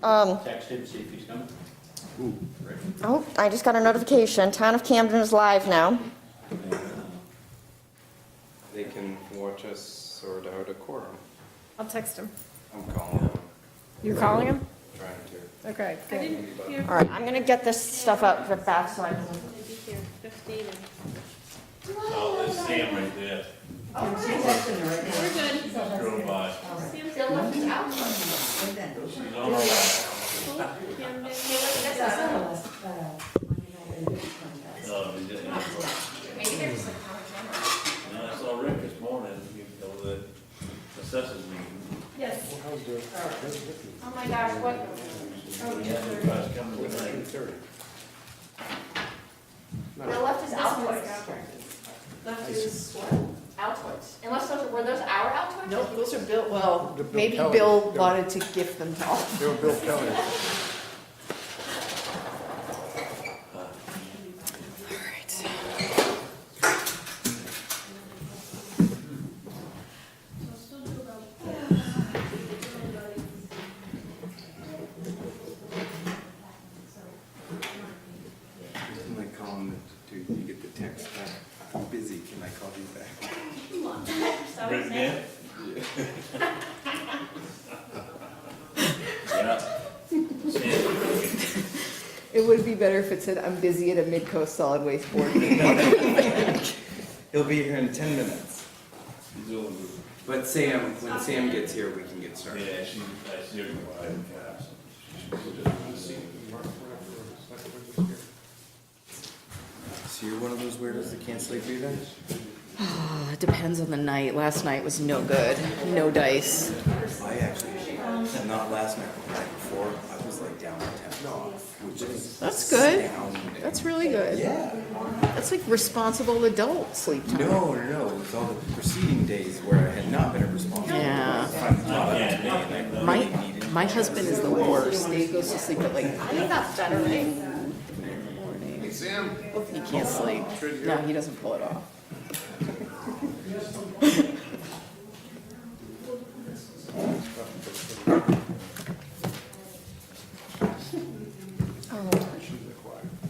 Text him, see if he's coming. Ooh, right. Oh, I just got a notification. Town of Camden is live now. They can watch us sort out a quorum. I'll text him. I'm calling them, You're calling him? trying to. Okay, I good. didn't hear. All right, I'm gonna get this stuff up fast so I can. Did you hear 15 and? Oh, there's Sam right there. We're good. Drove by. Sam's Still left is out. She's on her way. cool. Cam Day. No, we just- Maybe they're just like on camera. No, I saw Rick this morning, you know, the assessors meeting. Yes. How's the, Oh my gosh, what? Everybody's coming tonight. The left is Altoids. Left is what? Altoids. Unless were those our Altoids? Nope, those are Bill, well, The Bill maybe Kelly. Bill wanted to gift them to all. they were Bill Kelly. Can I call them, do you get the text back? I'm busy, can I call you back? Rick again? Yeah. Sam. It would be better if it said, I'm busy at a Mid-Coast Solid Waste Board meeting. He'll be here in 10 minutes. He's doing good. But Sam, when Sam gets here, we can get started. Yeah, I see her by the cast. So you're one of those weirdos that can't sleep either? It depends on the night. Last night was no good. No dice. I actually, not last night, but the night before, I was like down to 10 which is. That's good. astounding. That's really good. Yeah. That's like responsible adult sleep time. No, it was all the preceding days where I had not been a responsible. Yeah. Finally caught up to me and I really needed. My husband is the worst. He goes to sleep at like I think that's better, right? Hey, Sam. he can't sleep. No, he doesn't pull it off.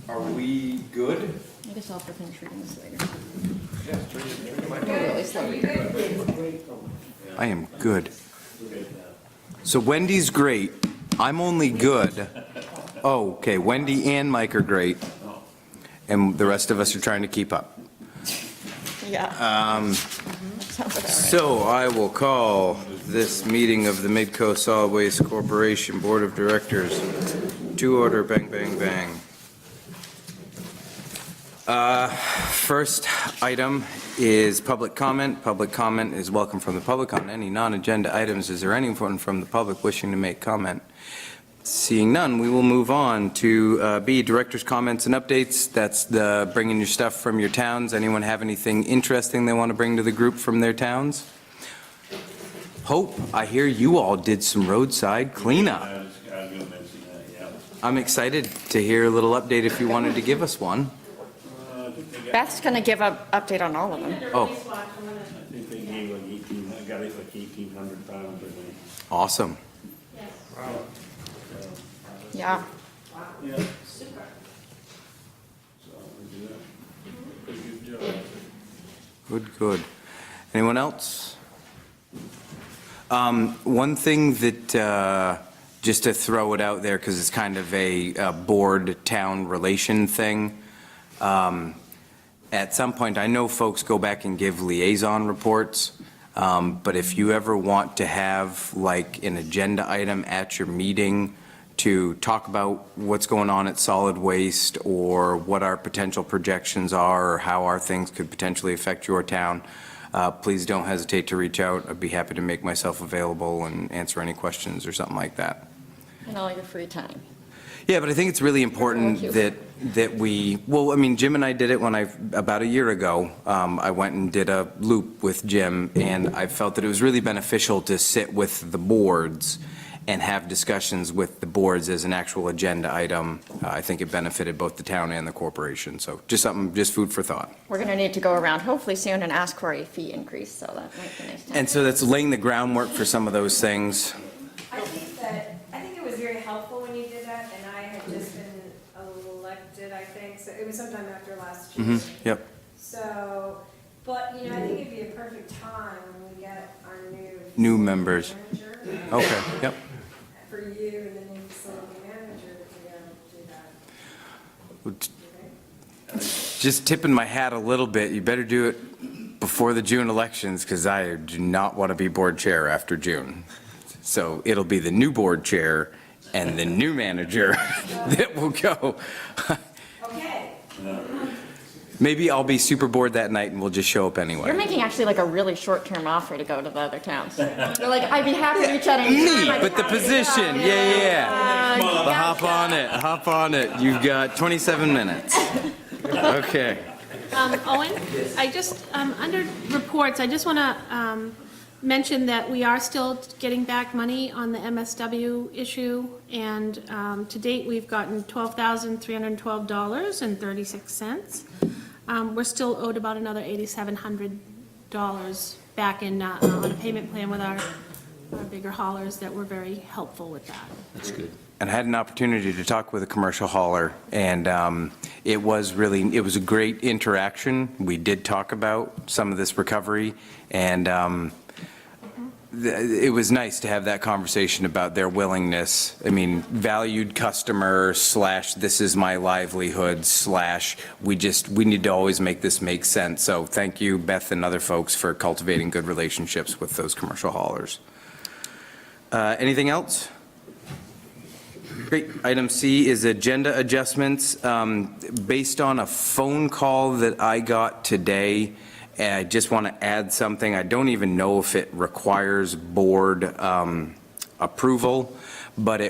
Are we good? I guess I'll finish reading this later. Yes, turn your mic on. Really slow. I am good. So Wendy's great. I'm only good. Oh, okay, Wendy and Mike are great. And the rest of us are trying to keep up. Yeah. Sounds about right. So I will call this meeting of the Midcoast Solid Waste Corporation Board of Directors to order. Bang, bang, bang. First item is public comment. Public comment is welcome from the public on any non-agenda items. Is there anyone from the public wishing to make comment? Seeing none, we will move on to B, director's comments and updates. That's the bringing your stuff from your towns. Anyone have anything interesting they want to bring to the group from their towns? Hope, I hear you all did some roadside cleanup. I was gonna mention that, yeah. I'm excited to hear a little update if you wanted to give us one. I think they got, Beth's gonna give an update on all of them. Oh, I think they gave like 18, I got it like 1,800 pounds, I think. awesome. Yeah. Yeah. Super. So, we do that. Pretty good job. Good, good. Anyone else? One thing that, just to throw it out there, because it's kind of a board-town relation thing, at some point, I know folks go back and give liaison reports, but if you ever want to have like an agenda item at your meeting to talk about what's going on at solid waste or what our potential projections are or how our things could potentially affect your town, please don't hesitate to reach out. I'd be happy to make myself available and answer any questions or something like that. In all your free time. Yeah, but I think it's really important Thank you. that we, well, I mean, Jim and I did it when about a year ago, I went and did a loop with Jim, and I felt that it was really beneficial to sit with the boards and have discussions with the boards as an actual agenda item. I think it benefited both the town and the corporation, so just something, just food for thought. We're gonna need to go around hopefully soon and ask for a fee increase, so that might be nice. And so that's laying the groundwork for some of those things. I think it was very helpful helpful when you did that, and I had just been elected, I think, so it was sometime after last year. Yep. So, but, you know, I think it'd be a perfect time when we get our New members. manager. Okay, yep. For you and the new facility manager to be able to do that. You think? Just tipping my hat a little bit, you better do it before the June elections, because I do not want to be board chair after June. So it'll be the new board chair and the new manager that will go. Okay. Maybe I'll be super bored that night and we'll just show up You're anyway. making actually like a really short-term offer to go to the other towns. You're like, I'd be happy to reach out anytime. I'd be But the happy to go." position, yeah. Uh, But hop on it. You've got 27 minutes. Okay. Owen, I just, under reports, I just want to mention that we are still getting back money on the MSW issue, and to date, we've gotten $12,312.36. We're still owed about another $8,700 back in, on a payment plan with our bigger haulers that were very helpful with that. That's good. And I had an opportunity to talk with a commercial hauler, and it was a great interaction. We did talk about some of this recovery, and it was nice to have that conversation about their willingness. I mean, valued customer / this is my livelihood / we need to always make this make sense. So thank you, Beth and other folks, for cultivating good relationships with those commercial haulers. Anything else? Great. Item C is agenda adjustments. Based on a phone call that I got today, I just want to add something. I don't even know if it requires board approval, but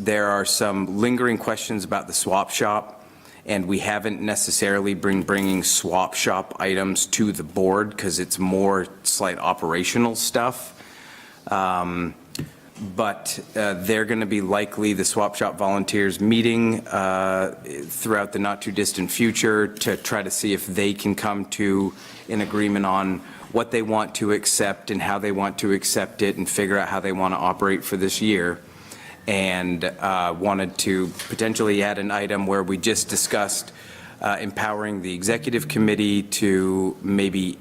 there are some lingering questions about the swap shop, and we haven't necessarily bringing swap shop items to the board because it's more slight operational stuff. But they're going to be likely the swap shop volunteers meeting throughout the not too distant future to try to see if they can come to an agreement on what they want to accept and how they want to accept it and figure out how they want to operate for this year. And wanted to potentially add an item where we just discussed empowering the executive committee to maybe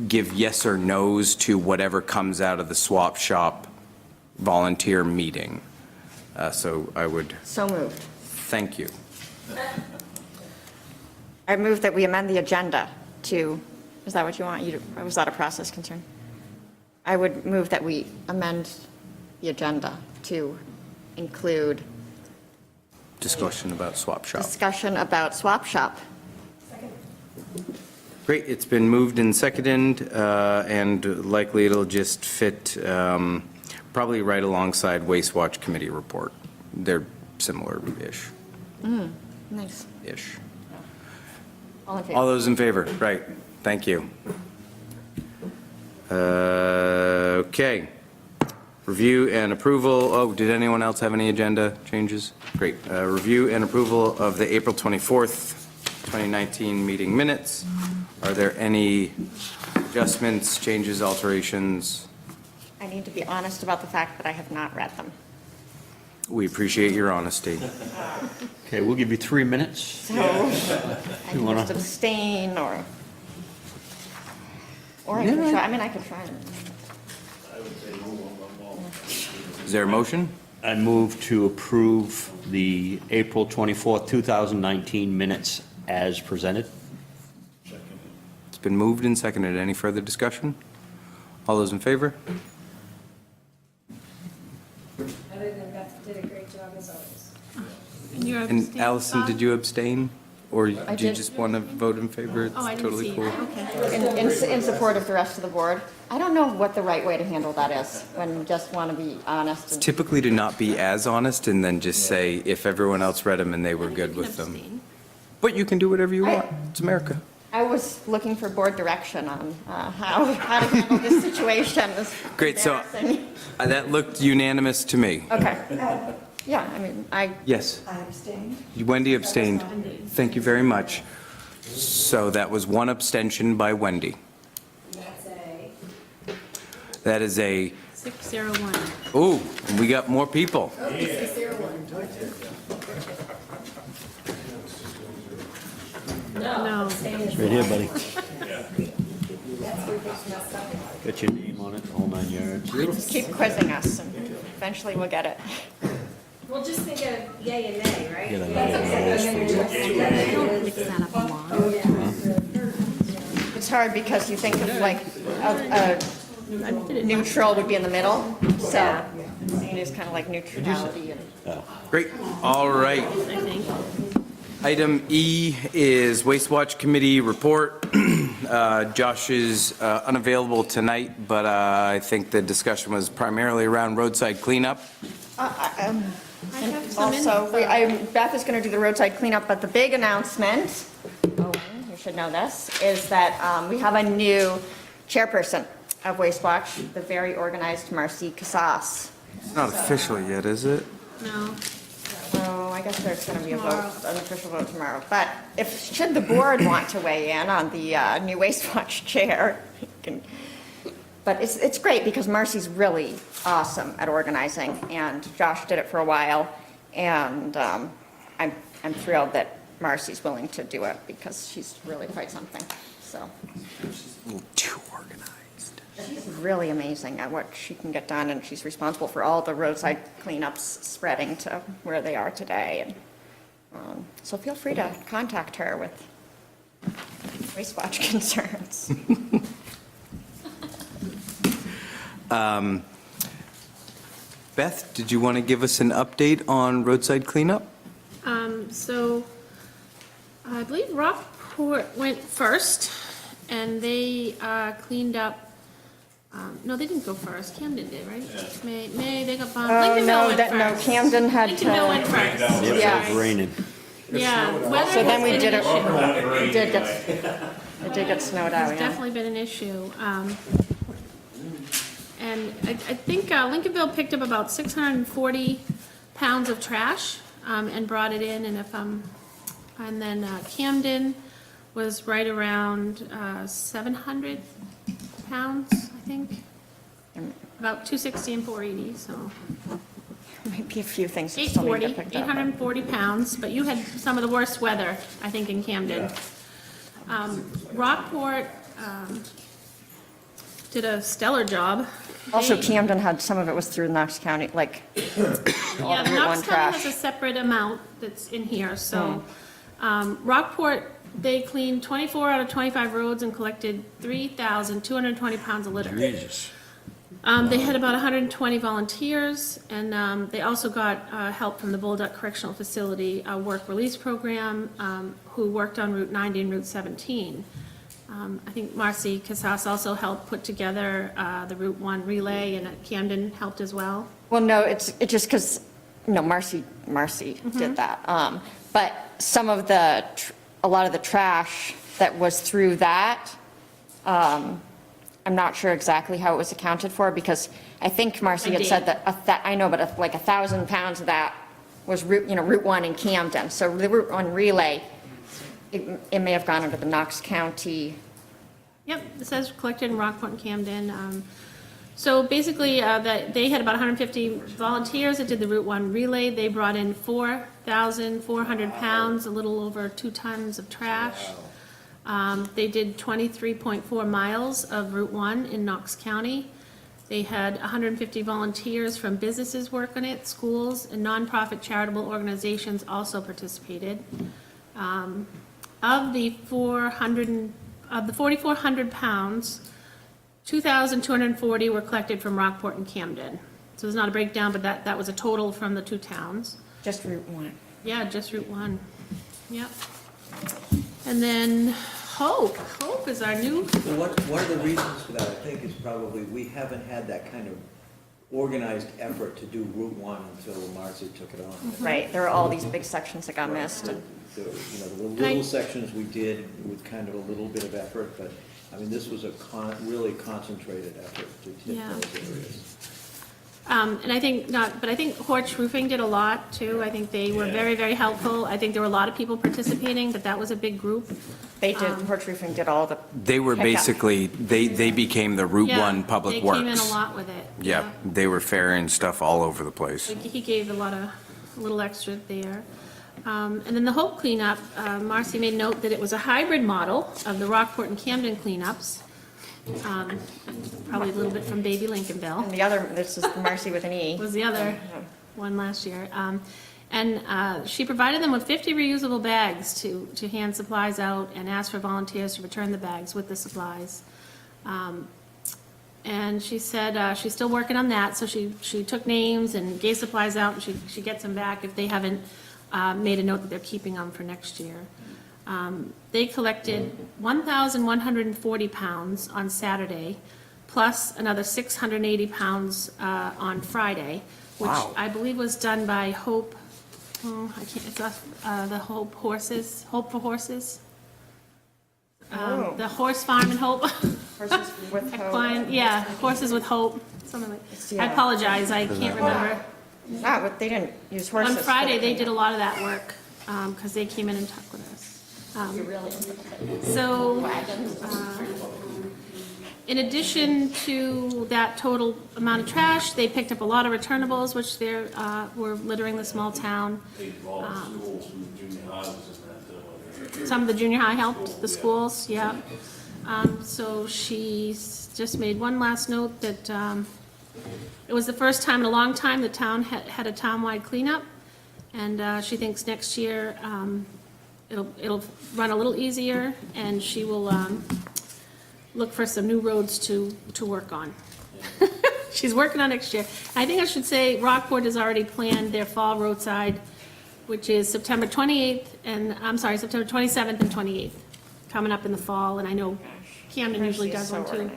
give yes or no's to whatever comes out of the swap shop volunteer meeting. So I would So moved. thank you. I move that we amend the agenda to, is that what you want? Or was that a process concern? I would move that we amend the agenda to include Discussion about swap shop. discussion about swap shop. Great, it's been moved and seconded, and likely it'll just fit probably right alongside Waste Watch Committee report. They're similar-ish. Nice. All in favor? All those in favor? Right, thank you. Okay. Review and approval, did anyone else have any agenda changes? Great. Review and approval of the April 24th, 2019 meeting minutes. Are there any adjustments, changes, alterations? I need to be honest about the fact that I have not read them. We appreciate your honesty. Okay, we'll give you 3 minutes. So I can just abstain or I can try, I mean, I could try. Is there a motion? I move to approve the April 24th, 2019 minutes as presented. It's been moved and seconded. Any further discussion? All those in favor? Other than Beth did a great job as always. And you're And abstaining, Allison, Bob? did you abstain? Or do you did. just want to vote in favor? It's Oh, I didn't totally see cool. that, okay. In support of the rest of the board. I don't know what the right way to handle that is, when you just want to be honest. and- Typically to not be as honest and then just say if everyone else read them and they were You good can with them. abstain. But you can do whatever you I- want. It's America. I was looking for board direction on how to handle this situation. It's Great, so- embarrassing. That looked unanimous to me. Okay. Yeah, I mean, Yes. I abstained. Wendy abstained. Thank you very much. So that was one abstention by Wendy. That's a, That is a 601. Ooh, we got more people. No. Right here, buddy. Got your name on it, the whole 9 yards. Just keep quizzing us, and eventually we'll get it. We'll just think of yay and nay, right? Get a name. It's hard because you think of like, a neutral would be in the middle, so it is kind of like neutrality and. Great, all right. I think. Item E is Waste Watch Committee report. Josh is unavailable tonight, but I think the discussion was primarily around roadside cleanup. I have some Also, Beth is going to do the roadside cleanup, but the big announcement, Owen, you should know this, is that we have a new chairperson of Waste Watch, the very organized Marcy Casas. It's not official yet, is it? No. Oh, I guess there's going to be a vote, Tomorrow. an official vote tomorrow. But should the board want to weigh in on the new Waste Watch chair, you can. But it's great because Marcy's really awesome at organizing, and Josh did it for a while. And I'm thrilled that Marcy's willing to do it because she's really quite something, so. A little too organized. She's really amazing at what she can get done, and she's responsible for all the roadside cleanups spreading to where they are today. And so feel free to contact her with Waste Watch concerns. Beth, did you want to give us an update on roadside cleanup? So I believe Rockport went first, and they cleaned up. No, they didn't go first. Camden did, right? May they got bumped. Oh, Lincolnville went no, first. Camden had Lincolnville went to, first. Yep, Yeah. it's raining. Yeah, weather so then has we been did an it, issue. it did get snowed out, It's yeah. definitely been an issue. And I think Lincolnville picked up about 640 pounds of trash and brought it in, and and then Camden was right around 700 pounds, I think. About 260 and 480, so Might be a few things that still need to 840, get picked up. 840 pounds, but you had some of the worst weather, I think, in Camden. Rockport did a stellar job. Also, They- Camden had, some of it was through Knox County, like, all Yeah, the the Route 1 Knox County has trash. a separate amount that's in here, so. Rockport, they cleaned 24 out of 25 roads and collected 3,220 pounds of litter. Jesus. They had about 120 volunteers, and they also got help from the Bolduc Correctional Facility Work Release Program, who worked on Route 90 and Route 17. I think Marcy Casas also helped put together the Route 1 relay, and Camden helped as well. Well, no, it's just because, Marcy did that. But some of a lot of the trash that was through that, I'm not sure exactly how it was accounted for, because I think Marcy had said that, I know, but like 1,000 pounds of that was Route 1 in Camden. So the Route 1 relay, it may have gone under the Knox County. Yep, it says collected in Rockport and Camden. So basically, they had about 150 volunteers that did the Route 1 relay. They brought in 4,400 pounds, a little over 2 tons of trash. They did 23.4 miles of Route 1 in Knox County. They had 150 volunteers from businesses work on it, schools, and nonprofit charitable organizations also participated. Of the 4,400 pounds, 2,240 were collected from Rockport and Camden. So there's not a breakdown, but that was a total from the 2 towns. Just Route 1. Yeah, just Route 1. Yep. And then Hope is our new, Well, one of the reasons for that, I think, is probably we haven't had that kind of organized effort to do Route 1 until Marcy took it on. Right, there were all these big sections that got missed. and- The little sections we did with kind of a little bit of effort, but, I mean, this was a really concentrated effort to hit Yeah. those areas. and I think but I think Horch Roofing did a lot too. I think they were very, very helpful. I think there were a lot of people participating, but that was a big group. They did, Porch Roofing did all the. They were pickup. basically, they became the Route Yeah, 1 Public they Works. came in a lot with it. Yeah, they were ferrying stuff all over the place. He gave a little extra there. And then the Hope cleanup, Marcy made note that it was a hybrid model of the Rockport and Camden cleanups. Probably a little bit from baby Lincolnville. And the other, this is Marcy with an E. Was the other one last year. And she provided them with 50 reusable bags to hand supplies out and asked for volunteers to return the bags with the supplies. And she said she's still working on that, so she took names and gave supplies out, and she gets them back if they haven't made a note that they're keeping them for next year. They collected 1,140 pounds on Saturday, plus another 680 pounds on Friday, which Wow. I believe was done by Hope, I can't, it's the Hope Horses, Hope for Horses. Oh. The horse farm in Hope. Horses with Hope. Equine, yeah, Horses with Hope, something like, I Yeah. apologize, I can't remember. Not, but they didn't use horses. On Friday, they did a lot of that work, because they came in and talked with us. So, in addition to that total amount of trash, they picked up a lot of returnables, which were littering the small town. They involved schools and junior highs and that, Some of the junior high helped, the schools, yeah. So she's just made one last note that it was the first time in a long time the town had a town-wide cleanup, and she thinks next year it'll run a little easier, and she will look for some new roads to work on. She's working on next year. I think I should say Rockport has already planned their fall roadside, which is September 28th, and, I'm sorry, September 27th and 28th, coming up in the fall, and I know Camden usually does one too.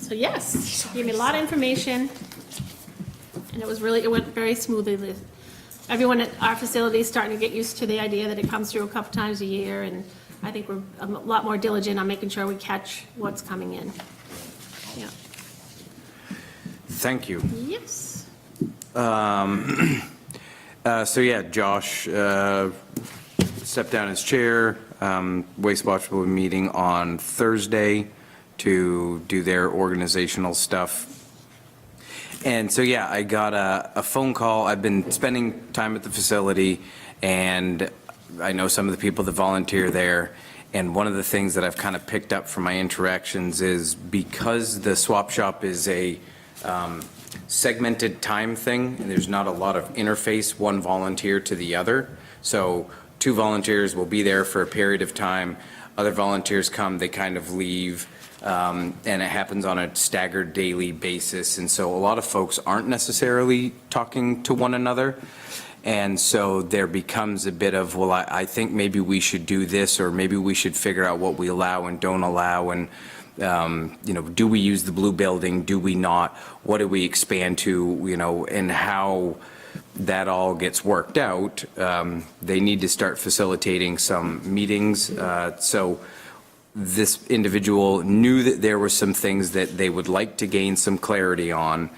So yes, she gave me a lot of information, and it went very smoothly. Everyone at our facility is starting to get used to the idea that it comes through a couple times a year, and I think we're a lot more diligent on making sure we catch what's coming in. Yeah. Thank you. Yes. So yeah, Josh stepped down as chair. Waste Watch will be meeting on Thursday to do their organizational stuff. And so, yeah, I got a phone call. I've been spending time at the facility, and I know some of the people that volunteer there. And one of the things that I've kind of picked up from my interactions is because the swap shop is a segmented time thing, and there's not a lot of interface, one volunteer to the other. So 2 volunteers will be there for a period of time. Other volunteers come, they kind of leave. And it happens on a staggered daily basis. And so a lot of folks aren't necessarily talking to one another. And so there becomes a bit of, well, I think maybe we should do this, or maybe we should figure out what we allow and don't allow. And, do we use the blue building? Do we not? What do we expand to, and how that all gets worked out. They need to start facilitating some meetings. So this individual knew that there were some things that they would like to gain some clarity on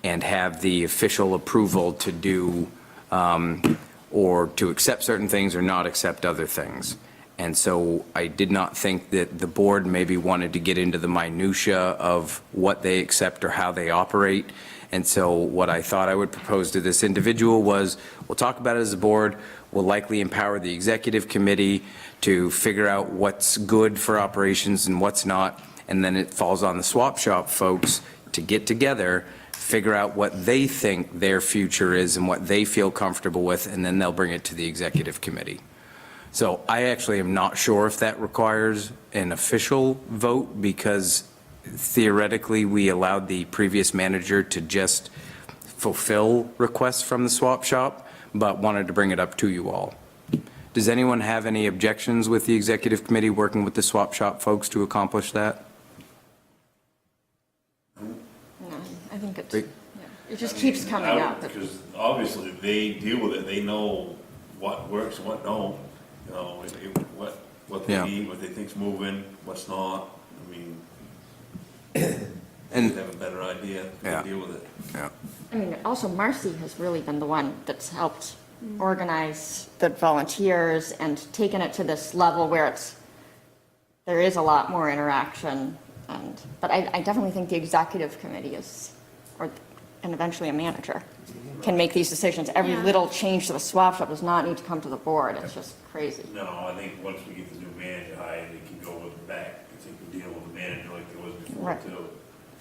and have the official approval to do, or to accept certain things or not accept other things. And so I did not think that the board maybe wanted to get into the minutia of what they accept or how they operate. And so what I thought I would propose to this individual was, we'll talk about it as a board, we'll likely empower the executive committee to figure out what's good for operations and what's not, and then it falls on the swap shop folks to get together, figure out what they think their future is and what they feel comfortable with, and then they'll bring it to the executive committee. So I actually am not sure if that requires an official vote, because theoretically we allowed the previous manager to just fulfill requests from the swap shop, but wanted to bring it up to you all. Does anyone have any objections with the executive committee working with the swap shop folks to accomplish that? No, I think it's, Great. it just keeps coming up. Because obviously they deal with it, they know what works and what don't, what they Yeah. need, what they think's moving, what's not. I mean, And, they have a better idea Yeah. to deal with it. yeah. I mean, also Marcy has really been the one that's helped organize the volunteers and taken it to this level where there is a lot more interaction. But I definitely think the executive committee and eventually a manager can make these decisions. Every Yeah. little change to the swap shop does not need to come to the board. It's just crazy. No, I think once we get the new manager hired, they can go with back. I think we deal with the manager like there was before Right. too.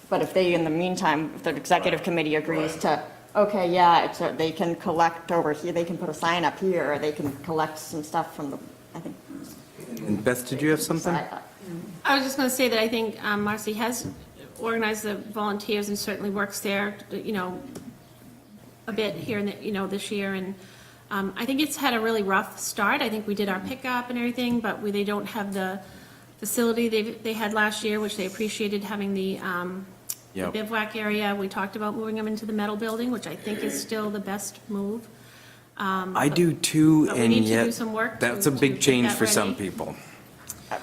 But if they, in the meantime, if the executive Right. committee agrees Right. to, okay, yeah, they can collect over here, they can put a sign up here, or they can collect some stuff from the, I think. And Beth, did you have something? I was just going to say that I think Marcy has organized the volunteers and certainly works there, a bit here in the, this year. And I think it's had a really rough start. I think we did our pickup and everything, but they don't have the facility they had last year, which they appreciated having the Yep. bivouac area. We talked about moving them into the metal building, which I think is still the best move. I do too, but we and need to do yet, some work that's to a big get change that for some ready. people.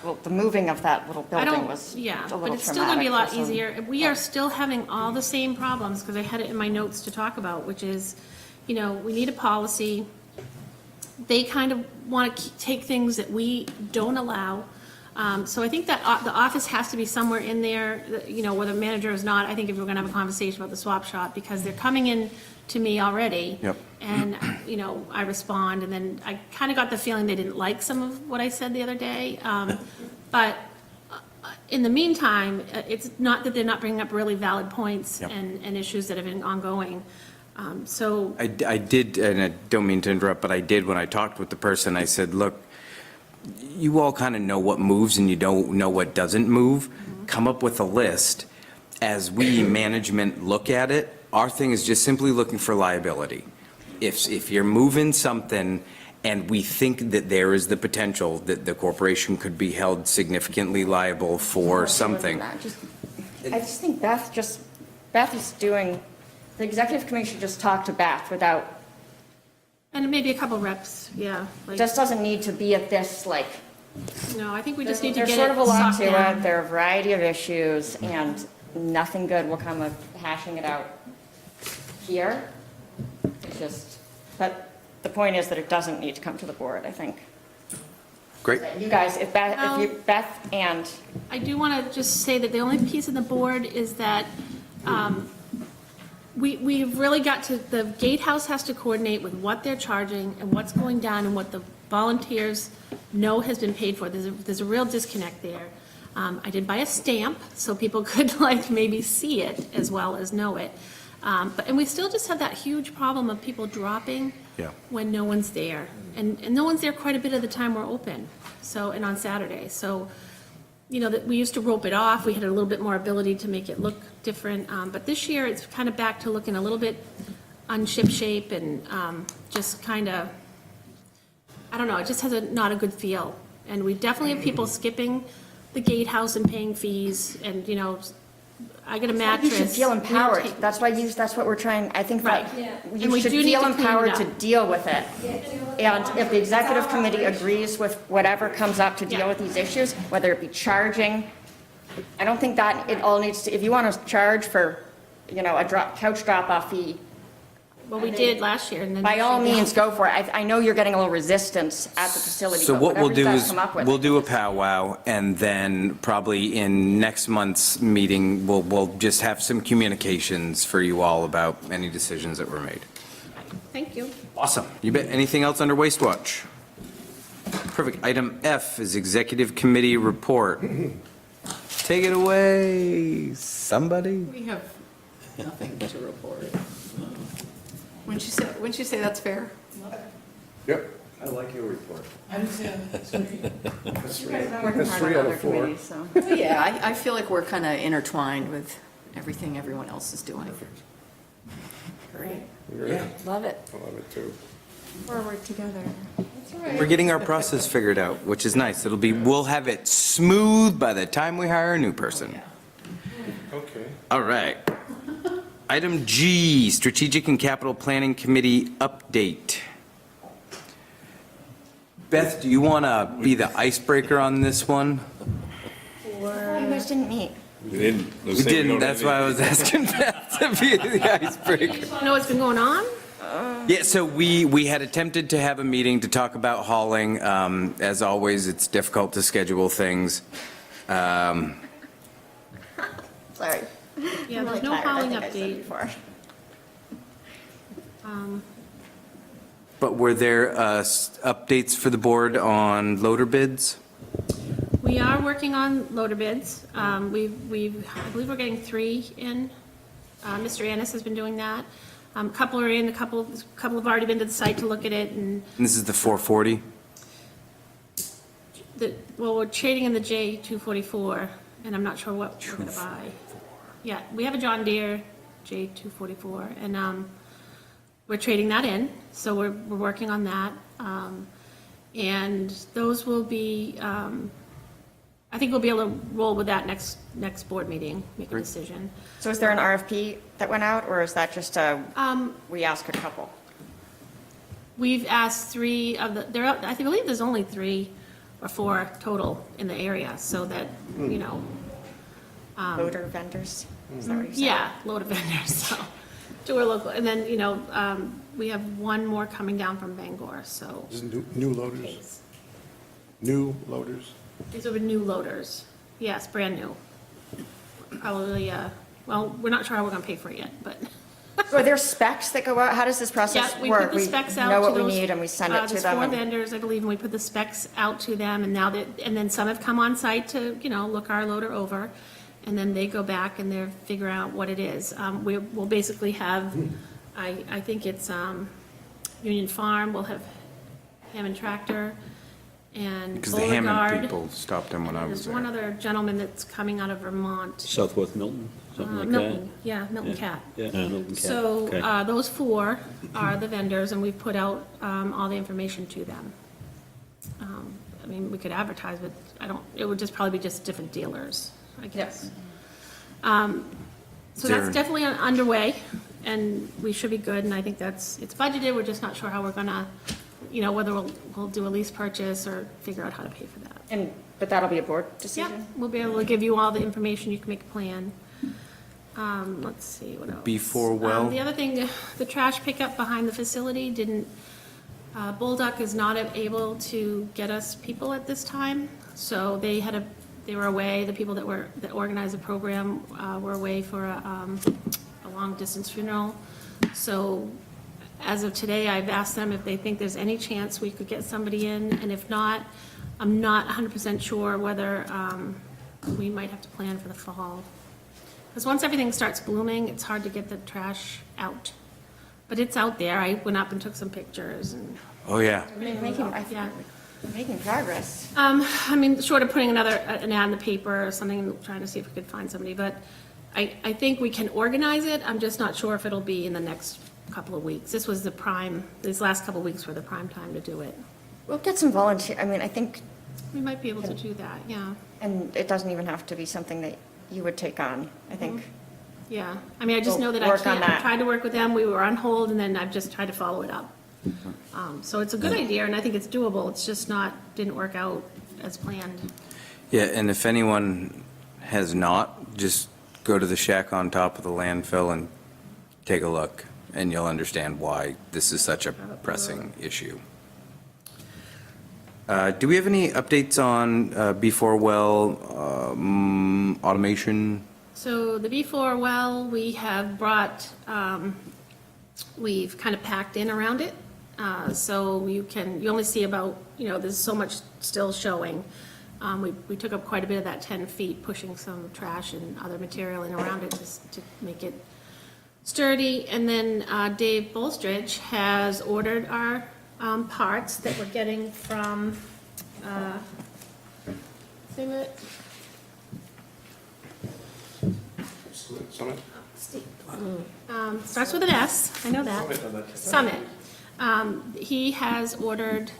Well, the moving of that little I building don't, was a yeah, little but it's still gonna be a lot traumatic for some. easier. We are still having all the same problems, because I had it in my notes to talk about, which is, we need a policy. They kind of want to take things that we don't allow. So I think that the office has to be somewhere in there, whether manager is not. I think if we're gonna have a conversation about the swap shop, because they're coming in to me already. Yep. And, I respond, and then I kind of got the feeling they didn't like some of what I said the other day. But in the meantime, it's not that they're not bringing up really valid points Yep. and issues that have been ongoing. So, I did, and I don't mean to interrupt, but I did when I talked with the person, I said, look, you all kind of know what moves and you don't know what doesn't move. Come up with a list. As we, management, look at it, our thing is just simply looking for liability. If you're moving something and we think that there is the potential that the corporation could be held significantly liable for something. I just think Beth is doing, the executive committee should just talk to Beth without, and maybe a couple reps, yeah. Like, just doesn't need to be at this, like, no, I think we just need to there's get sort it of a lot sucked to down. it. There are a variety of issues, and nothing good will come of hashing it out here. It's just, but the point is that it doesn't need to come to the board, I think. Great. You guys, if Beth and, I do want to just say that the only piece of the board is that we've really got to, the gatehouse has to coordinate with what they're charging and what's going down and what the volunteers know has been paid for. There's a real disconnect there. I did buy a stamp so people could maybe see it as well as know it. And we still just have that huge problem of people dropping Yeah. when no one's there. And no one's there quite a bit of the time we're open, and on Saturday. So, that we used to rope it off, we had a little bit more ability to make it look different. But this year, it's kind of back to looking a little bit unship shape and just kind of, I don't know, it just has not a good feel. And we definitely have people skipping the gatehouse and paying fees, and, I get a you mattress. should feel We empowered. take- that's what we're trying, I think that Right. And you we should do need feel to clean it empowered up. to deal with it. And if the executive committee agrees with whatever comes up to deal Yeah. with these issues, whether it be charging, I don't think that it all needs to, if you want to charge for, a couch drop-off fee, Well, we did last year, and then. by all means, go for it. I know you're getting a little resistance at the facility, So but what we'll whatever you do guys is, come up with. we'll do a powwow, and then probably in next month's meeting, we'll just have some communications for you all about any decisions that were made. Thank you. Awesome. You bet. Anything else under Waste Watch? Perfect. Item F is Executive Committee Report. Take it away, somebody. We have nothing to report. Wouldn't you say that's fair? Yep. I like your report. That's You guys three. been working That's hard three on out of other four. committees, so. Well, yeah, I feel like we're kind of intertwined with everything everyone else is doing. Great. Yeah, Love it. I love it too. Forward together. We're getting our process figured out, which is nice. We'll have it smooth by the time we hire a new person. Okay. All right. Item G, Strategic and Capital Planning Committee update. Beth, do you want to be the icebreaker on this one? You guys didn't meet. We didn't. We didn't, that's why I was asking Beth to be the icebreaker. Know what's been going on? Yeah, so we had attempted to have a meeting to talk about hauling. As always, it's difficult to schedule things. Sorry. Yeah, I'm there's really no tired, I hauling think I said update. before. But were there updates for the board on loader bids? We are working on loader bids. I believe we're getting 3 in. Mr. Annis has been doing that. A couple are in, a couple have already been to the site to look at it, and And this is the 440? well, we're trading in the J244, and I'm not sure what we're gonna buy. Yeah, we have a John Deere J244, and we're trading that in, so we're working on that. And those will be, I think we'll be able to roll with that next board meeting, make a decision. So is there an RFP that went out, or is that just we ask a couple? We've asked 3 of the, I believe there's only 3 or 4 total in the area, so that, you know, Loader vendors? Is that what you said? yeah, load of vendors, so, to our local, and then, you know, we have 1 more coming down from Bangor, so. Is it new loaders? New loaders? These are new loaders, yes, brand new. Probably, well, we're not sure how we're gonna pay for it yet, but. So are there specs that go out? How does this process Yeah, we work? put the specs out know to what we those. need and we send it to There's them? 4 and- vendors, I believe, and we put the specs out to them, and now that, and then some have come on site to, you know, look our loader over, and then they go back and they're, figure out what it is. We'll basically have, I think it's, Union Farm, we'll have Hammond Tractor, and Because the Hammond Beauregard. people stopped them when I was There's one there. other gentleman that's coming out of Vermont. Southworth Milton, something like that? Milton, yeah, Milton Yeah. Cat. Yeah, Milton Cat. So Okay. those 4 are the vendors, and we've put out all the information to them. I mean, we could advertise, but it would just probably be just different dealers, I guess. So There- that's definitely underway, and we should be good, and I think it's budgeted, we're just not sure how we're gonna, you know, whether we'll do a lease purchase or figure out how to pay for that. But that'll be a board Yeah, decision? we'll be able to give you all the information, you can make a plan. Let's see, what else? Before well? The other thing, the trash pickup behind the facility didn't, Bullduck is not able to get us people at this time, so they were away, the people that organized the program were away for a long-distance funeral. So as of today, I've asked them if they think there's any chance we could get somebody in, and if not, I'm not 100% sure whether we might have to plan for the fall. Because once everything starts blooming, it's hard to get the trash out. But it's out there. I went up and took some pictures and, Oh, yeah. yeah. Making progress. I mean, short of putting an ad in the paper or something, trying to see if we could find somebody, but I think we can organize it. I'm just not sure if it'll be in the next couple of weeks. These last couple of weeks were the prime time to do it. We'll get some volunteer, I mean, I think, We might be able to do that, yeah. and it doesn't even have to be something that you would take on, I think. Yeah, I mean, I just We'll know that I work on can't, I that. tried to work with them, we were on hold, and then I've just tried to follow it up. So it's a good idea, and I think it's doable, it's just didn't work out as planned. Yeah, and if anyone has not, just go to the shack on top of the landfill and take a look, and you'll understand why this is such a pressing issue. Do we have any updates on B4 well automation? So the B4 well, we have brought, we've kind of packed in around it. So you only see about, you know, there's so much still showing. We took up quite a bit of that 10 feet, pushing some trash and other material in around it to make it sturdy. And then Dave Bolstridge has ordered our parts that we're getting from, Summit? starts with an S, I know that. Summit. He has ordered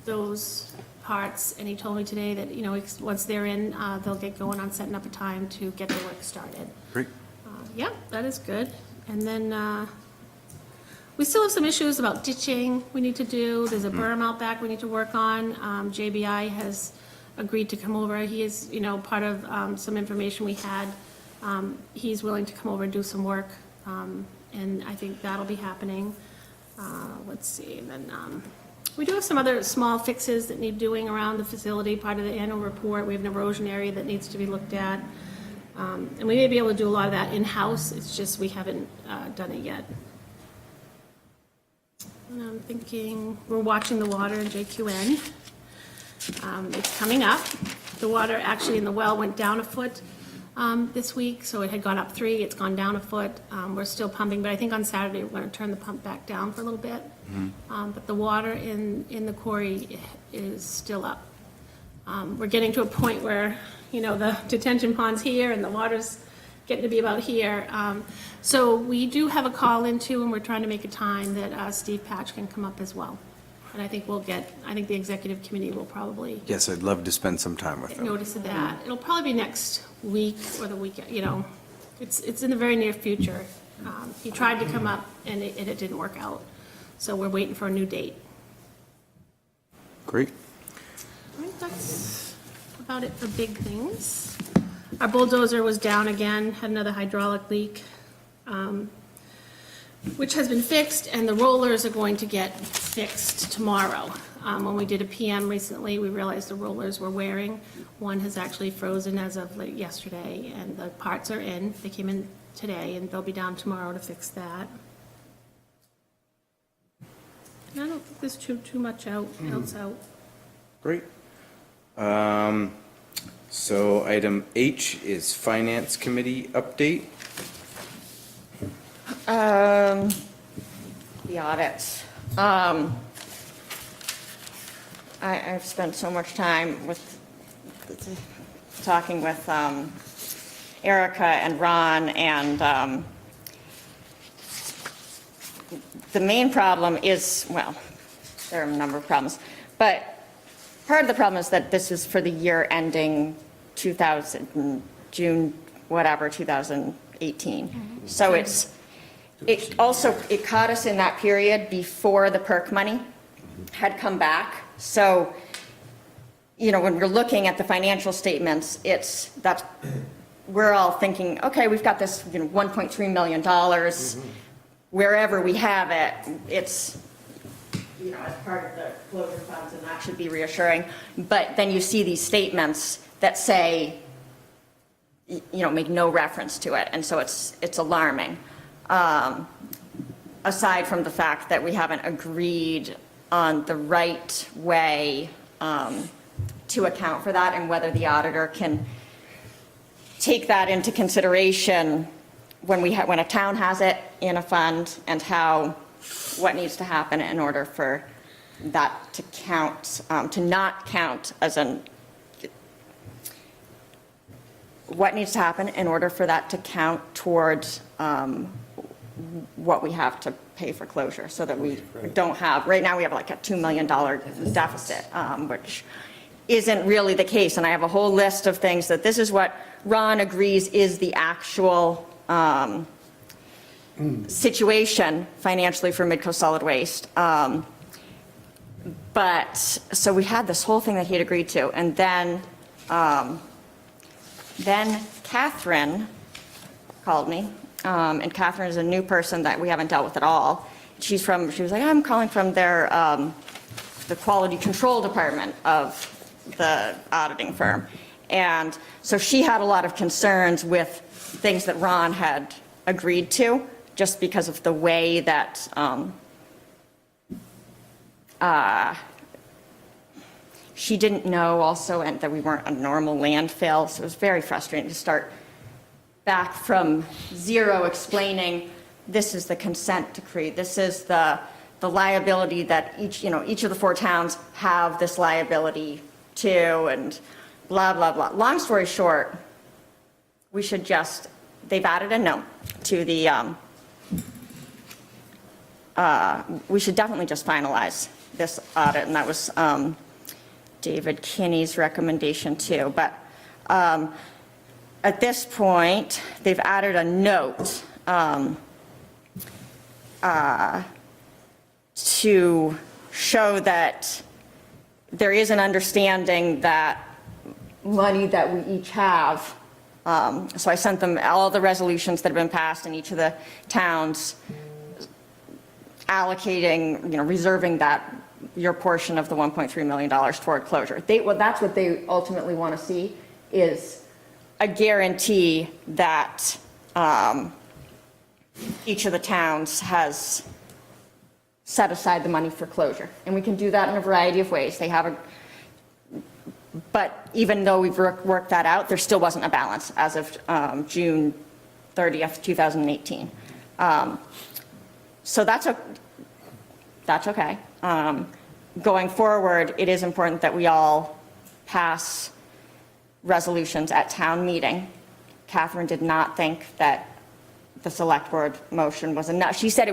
those parts, and he told me today that, you know, once they're in, they'll get going on setting up a time to get the work started. Great. Yeah, that is good. And then we still have some issues about ditching we need to do. There's a berm out back we need to work on. JBI has agreed to come over. He is, you know, part of some information we had. He's willing to come over and do some work. and I think that'll be happening. Let's see, and then, we do have some other small fixes that need doing around the facility, part of the annual report. We have an erosion area that needs to be looked at. And we may be able to do a lot of that in-house, it's just we haven't done it yet. And I'm thinking, we're watching the water in JQN. It's coming up. The water actually in the well went down a foot this week, so it had gone up 3, it's gone down a foot. We're still pumping, but I think on Saturday we're gonna turn the pump back down for a little bit. But the water in the quarry is still up. We're getting to a point where, you know, the detention pond's here and the water's getting to be about here. So we do have a call into, and we're trying to make a time that Steve Patch can come up as well. And I think I think the executive committee will probably Yes, I'd love to spend some time with take them. notice of that. It'll probably be next week or the week, you know, it's in the very near future. He tried to come up and it didn't work out. So we're waiting for a new date. Great. I think that's about it for big things. Our bulldozer was down again, had another hydraulic leak, which has been fixed, and the rollers are going to get fixed tomorrow. When we did a PM recently, we realized the rollers were wearing. One has actually frozen as of late yesterday, and the parts are in. They came in today, and they'll be down tomorrow to fix that. And I don't think there's too much else out. Great. So item H is Finance Committee update. The audits. I've spent so much time talking with Erica and Ron, and the main problem is, well, there are a number of problems, but part of the problem is that this is for the year ending June, whatever, 2018. So it caught us in that period before the PERC money had come back. So, you know, when we're looking at the financial statements, we're all thinking, okay, we've got this, you know, $1.3 million. Wherever we have it, it's, you know, as part of the closure funds, and that should be reassuring. But then you see these statements that say, you know, make no reference to it, and so it's alarming. Aside from the fact that we haven't agreed on the right way to account for that, and whether the auditor can take that into consideration when a town has it in a fund, and what needs to happen in order for that to count, to not count as what needs to happen in order for that to count towards what we have to pay for closure, so that we don't have, right now we have like a $2 million deficit, which isn't really the case. And I have a whole list of things that this is what Ron agrees is the actual situation financially for Midco Solid Waste. But, so we had this whole thing that he had agreed to, and then Catherine called me, and Catherine is a new person that we haven't dealt with at all. She was like, I'm calling from their, the quality control department of the auditing firm. And so she had a lot of concerns with things that Ron had agreed to, just because of the way that she didn't know also, and that we weren't a normal landfill. So it was very frustrating to start back from zero, explaining this is the consent decree, this is the liability that each of the 4 towns have this liability to, and blah, blah, blah. Long story short, they've added a note to the, we should definitely just finalize this audit, and that was David Kinney's recommendation too. But at this point, they've added a note to show that there is an understanding that money that we each have So I sent them all the resolutions that have been passed in each of the towns, allocating, reserving that, your portion of the $1.3 million toward closure. That's what they ultimately want to see, is a guarantee that each of the towns has set aside the money for closure. And we can do that in a variety of ways. But even though we've worked that out, there still wasn't a balance as of June 30th, 2018. So that's okay. Going forward, it is important that we all pass resolutions at town meeting. Catherine did not think that the select board motion was enough. She said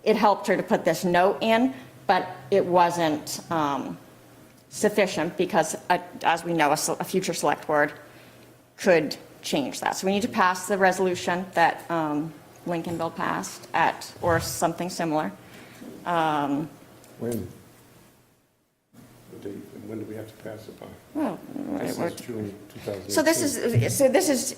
it helped her to put this note in, but it wasn't sufficient because, as we know, a future select board could change that. So we need to pass the resolution that Lincolnville passed or something similar. When? The date, and when do we have to pass it by? Well, This is June 2018. So this is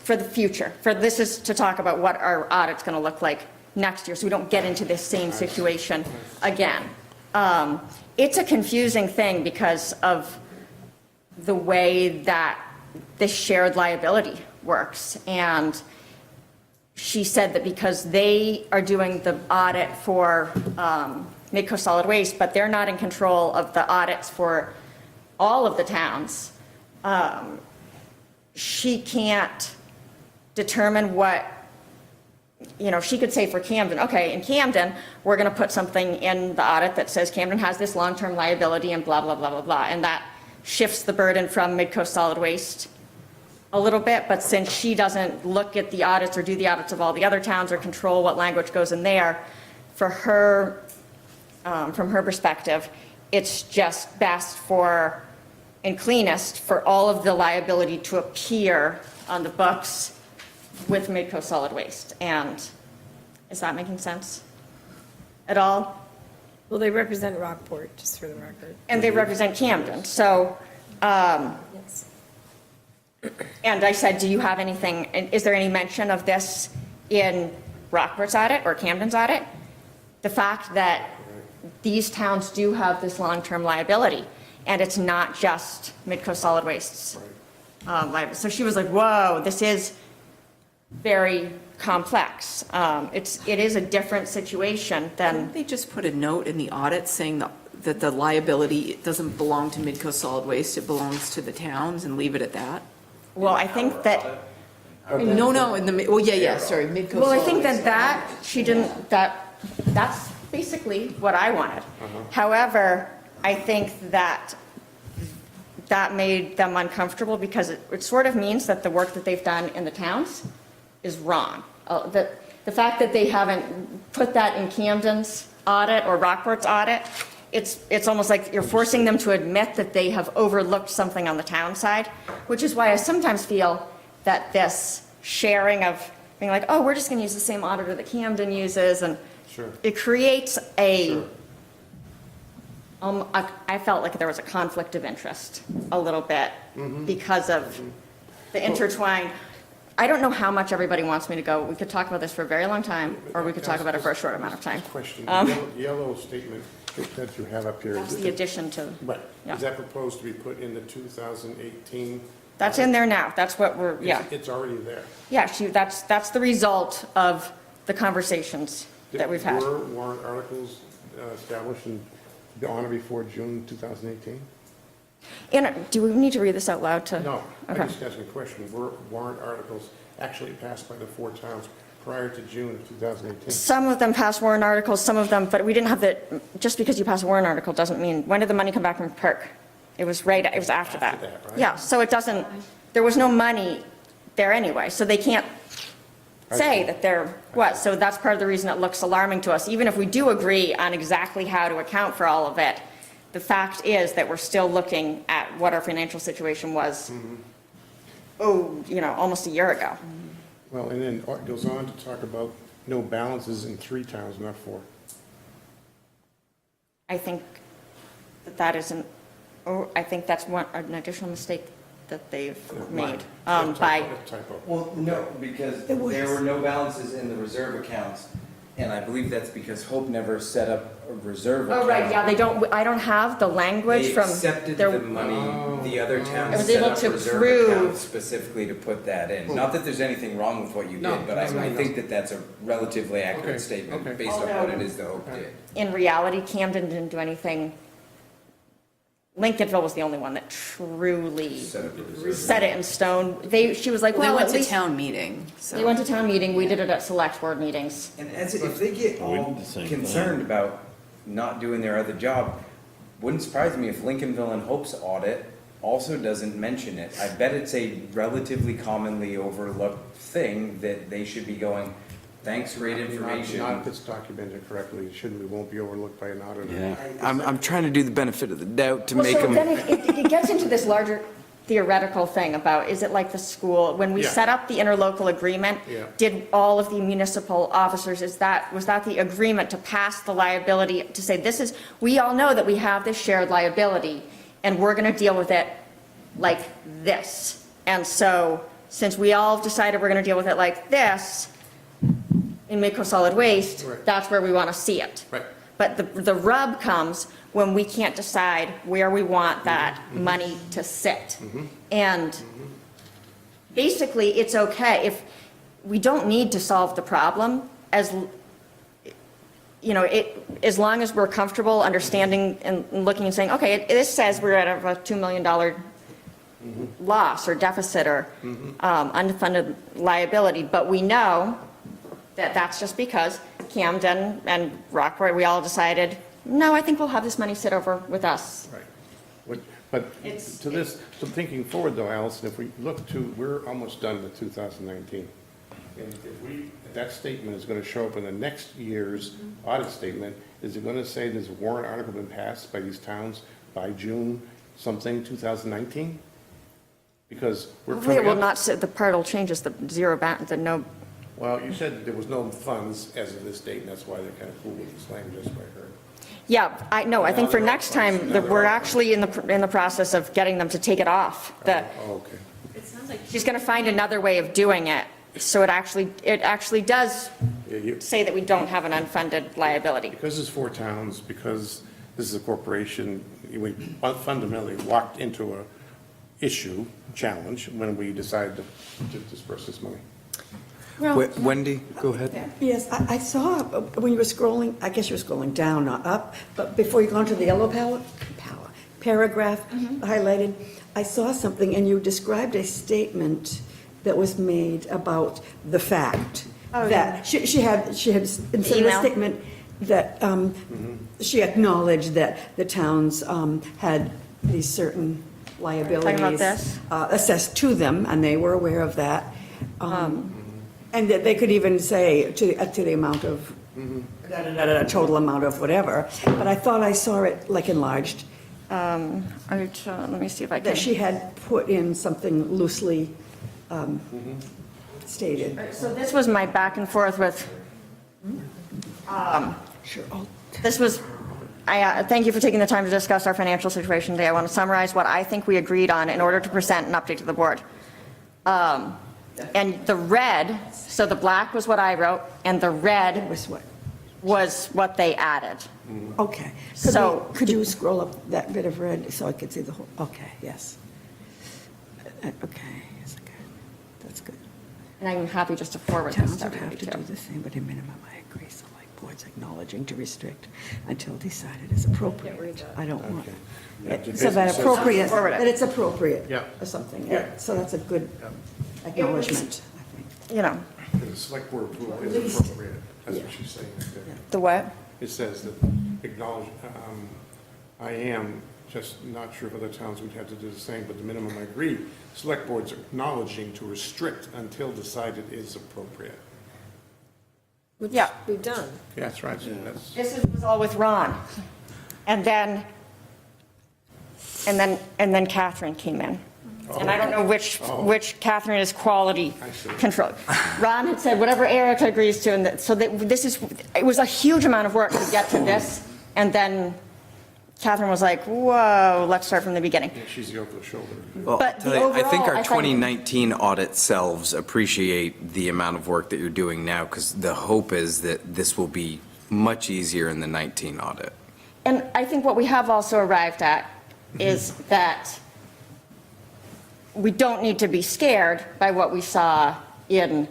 for the future. This is to talk about what our audit's going to look like next year, so we don't get into this same situation again. It's a confusing thing because of the way that this shared liability works. And she said that because they are doing the audit for Midco Solid Waste, but they're not in control of the audits for all of the towns, she can't determine what, she could say for Camden, okay, in Camden, we're going to put something in the audit that says Camden has this long-term liability and blah, blah, blah, blah, blah. And that shifts the burden from Midco Solid Waste a little bit. But since she doesn't look at the audits or do the audits of all the other towns or control what language goes in there, for her, from her perspective, it's just best for, and cleanest for all of the liability to appear on the books with Midco Solid Waste. And is that making sense at all? Well, they represent Rockport, just for the record. And they represent Camden. So, Yes. and I said, do you have anything, is there any mention of this in Rockport's audit or Camden's audit? The fact that these towns do have this long-term liability, and it's not just Midco Solid Waste's liability. So she was like, whoa, this is very complex. It is a different situation than, Didn't they just put a note in the audit saying that the liability doesn't belong to Midco Solid Waste, it belongs to the towns, and leave it at that? well, I think that, No, sorry, Midco Solid Waste. well, I think that she didn't, that's basically what I wanted. However, I think that made them uncomfortable because it sort of means that the work that they've done in the towns is wrong. The fact that they haven't put that in Camden's audit or Rockport's audit, it's almost like you're forcing them to admit that they have overlooked something on the town side, which is why I sometimes feel that this sharing of being like, oh, we're just going to use the same auditor that Camden uses, and Sure. it creates Sure. I felt like there was a conflict of interest a little bit because of the intertwined. I don't know how much everybody wants me to go. We could talk about this for a very long time, or we could talk about it for a short amount of time. Question, the yellow statement that you have up here. That's the addition to, Right. Yeah. Is that proposed to be put in the 2018? that's in there now. That's what we're, yeah. It's already there. Yeah, that's the result of the conversations that we've had. Were warrant articles established and on or before June 2018? And do we need to read this out loud to? No, I'm Okay. just asking a question. Were warrant articles actually passed by the 4 towns prior to June of 2018? Some of them passed warrant articles, some of them, but we didn't have just because you pass a warrant article doesn't mean, when did the money come back from PERC? It was after that. After that, right? Yeah, so it doesn't, there was no money there anyway, so they can't say that there was. So that's part of the reason it looks alarming to us. Even if we do agree on exactly how to account for all of it, the fact is that we're still looking at what our financial situation was, almost a year ago. Well, and then it goes on to talk about no balances in 3 towns, not 4. I think that isn't, I think that's an additional mistake that they've Why? made by, Typo. Well, no, because there were no balances in the reserve accounts, and I believe that's because Hope never set up a reserve account. oh, right, yeah, I don't have the language They from. accepted their- the money, the other I towns was set able up to reserve prove- accounts specifically to put that in. Not that there's anything wrong with what you No, did, but no, I no. think that that's a relatively Okay, accurate statement okay. based on what it is that Hope did. In reality, Camden didn't do anything. Lincolnville was the only one that truly Set up a reserve. set it in stone. She was like, Well, they well, went at to least. town meeting, so. They went to town meeting, we did it at select board meetings. And if they get all concerned about not doing their other job, wouldn't surprise me if Lincolnville and Hope's audit also doesn't mention it. I bet it's a relatively commonly overlooked thing that they should be going, thanks, great information. Not if it's documented correctly, it shouldn't, it won't be overlooked by an auditor. Yeah. I'm trying to do the benefit of the doubt to Well, make so then them. it gets into this larger theoretical thing about, is it like the school? When we Yeah. set up the interlocal agreement, Yeah. did all of the municipal officers, was that the agreement to pass the liability, to say, we all know that we have this shared liability, and we're gonna deal with it like this. And so, since we all decided we're gonna deal with it like this, in Midco Solid Waste, Right. that's where we wanna see it. Right. But the rub comes when we can't decide where we want that money to sit. And basically, it's okay if, we don't need to solve the problem as, as long as we're comfortable understanding and looking and saying, okay, this says we're at a $2 million loss or deficit or unfunded liability, but we know that that's just because Camden and Rockport, we all decided, no, I think we'll have this money sit over with us. Right. But It's- to this, so thinking forward though, Allison, if we look to, we're almost done with 2019. And if that statement is going to show up in the next year's audit statement, is it going to say there's a warrant article been passed by these towns by June something 2019? Because we're Hopefully it coming will up. not, the part will change is the zero balance, the no, Well, you said that there was no funds as of this date, and that's why they're kind of cool with this language, that's what I heard. yeah, I think for Now they're next all funds, time, now that they're we're all actually in the process of getting them to take it off. Oh, okay. It sounds like She's going to find another way of doing it, so it actually does Yeah, say that we don't have an unfunded liability. because it's 4 towns, because this is a corporation, we fundamentally walked into a issue, challenge, when we decided to disperse this money. Wendy, go ahead. Yes, I saw, when you were scrolling, I guess you were scrolling down, not up, but before you go on to the yellow paragraph highlighted, I saw something, and you described a statement that was made about the fact that she had, instead of a Email? statement, that she acknowledged that the towns had these certain liabilities this? assessed to them, and they were aware of that. And that they could even say to the amount of, total amount of whatever. But I thought I saw it like enlarged, Let me see if I can. that she had put in something loosely stated. So this was my back and forth with, Sure. Oh, this was, thank you for taking the time to discuss our financial situation today. I want to summarize what I think we agreed on in order to present an update to the board. And the red, so the black was what I wrote, and the red was what? was what they added. Okay. So- Could you scroll up that bit of red so I could see the whole, okay, yes. Okay, yes, okay. That's good. And I'm happy just to forward this Towns to would have to do everybody too. the same, but a minimum, I agree, select boards acknowledging to restrict until decided is appropriate. I don't want, Yeah, it so that basically appropriate, Forward it. that it's appropriate. Yeah. Or something, Yeah. so that's a good acknowledgement, I think. You know, The select board approval is appropriate, that's what she's saying right there. the what? It says that acknowledge, I am just not sure if other towns would have to do the same, but the minimum I agree, select boards acknowledging to restrict until decided is appropriate. Yeah. We've done. Yeah, that's right, that's, This was all with Ron. And then Catherine came in. And I don't know which Catherine is quality I see. control. Ron had said whatever Erica agrees to, and so that it was a huge amount of work to get to this, and then Catherine was like, whoa, let's start from the beginning. Yeah, she's the over the shoulder. Well, But I'll tell the you, I think overall, our I find- 2019 audit selves appreciate the amount of work that you're doing now, because the hope is that this will be much easier in the 19 audit. And I think what we have also arrived at is that we don't need to be scared by what we saw in,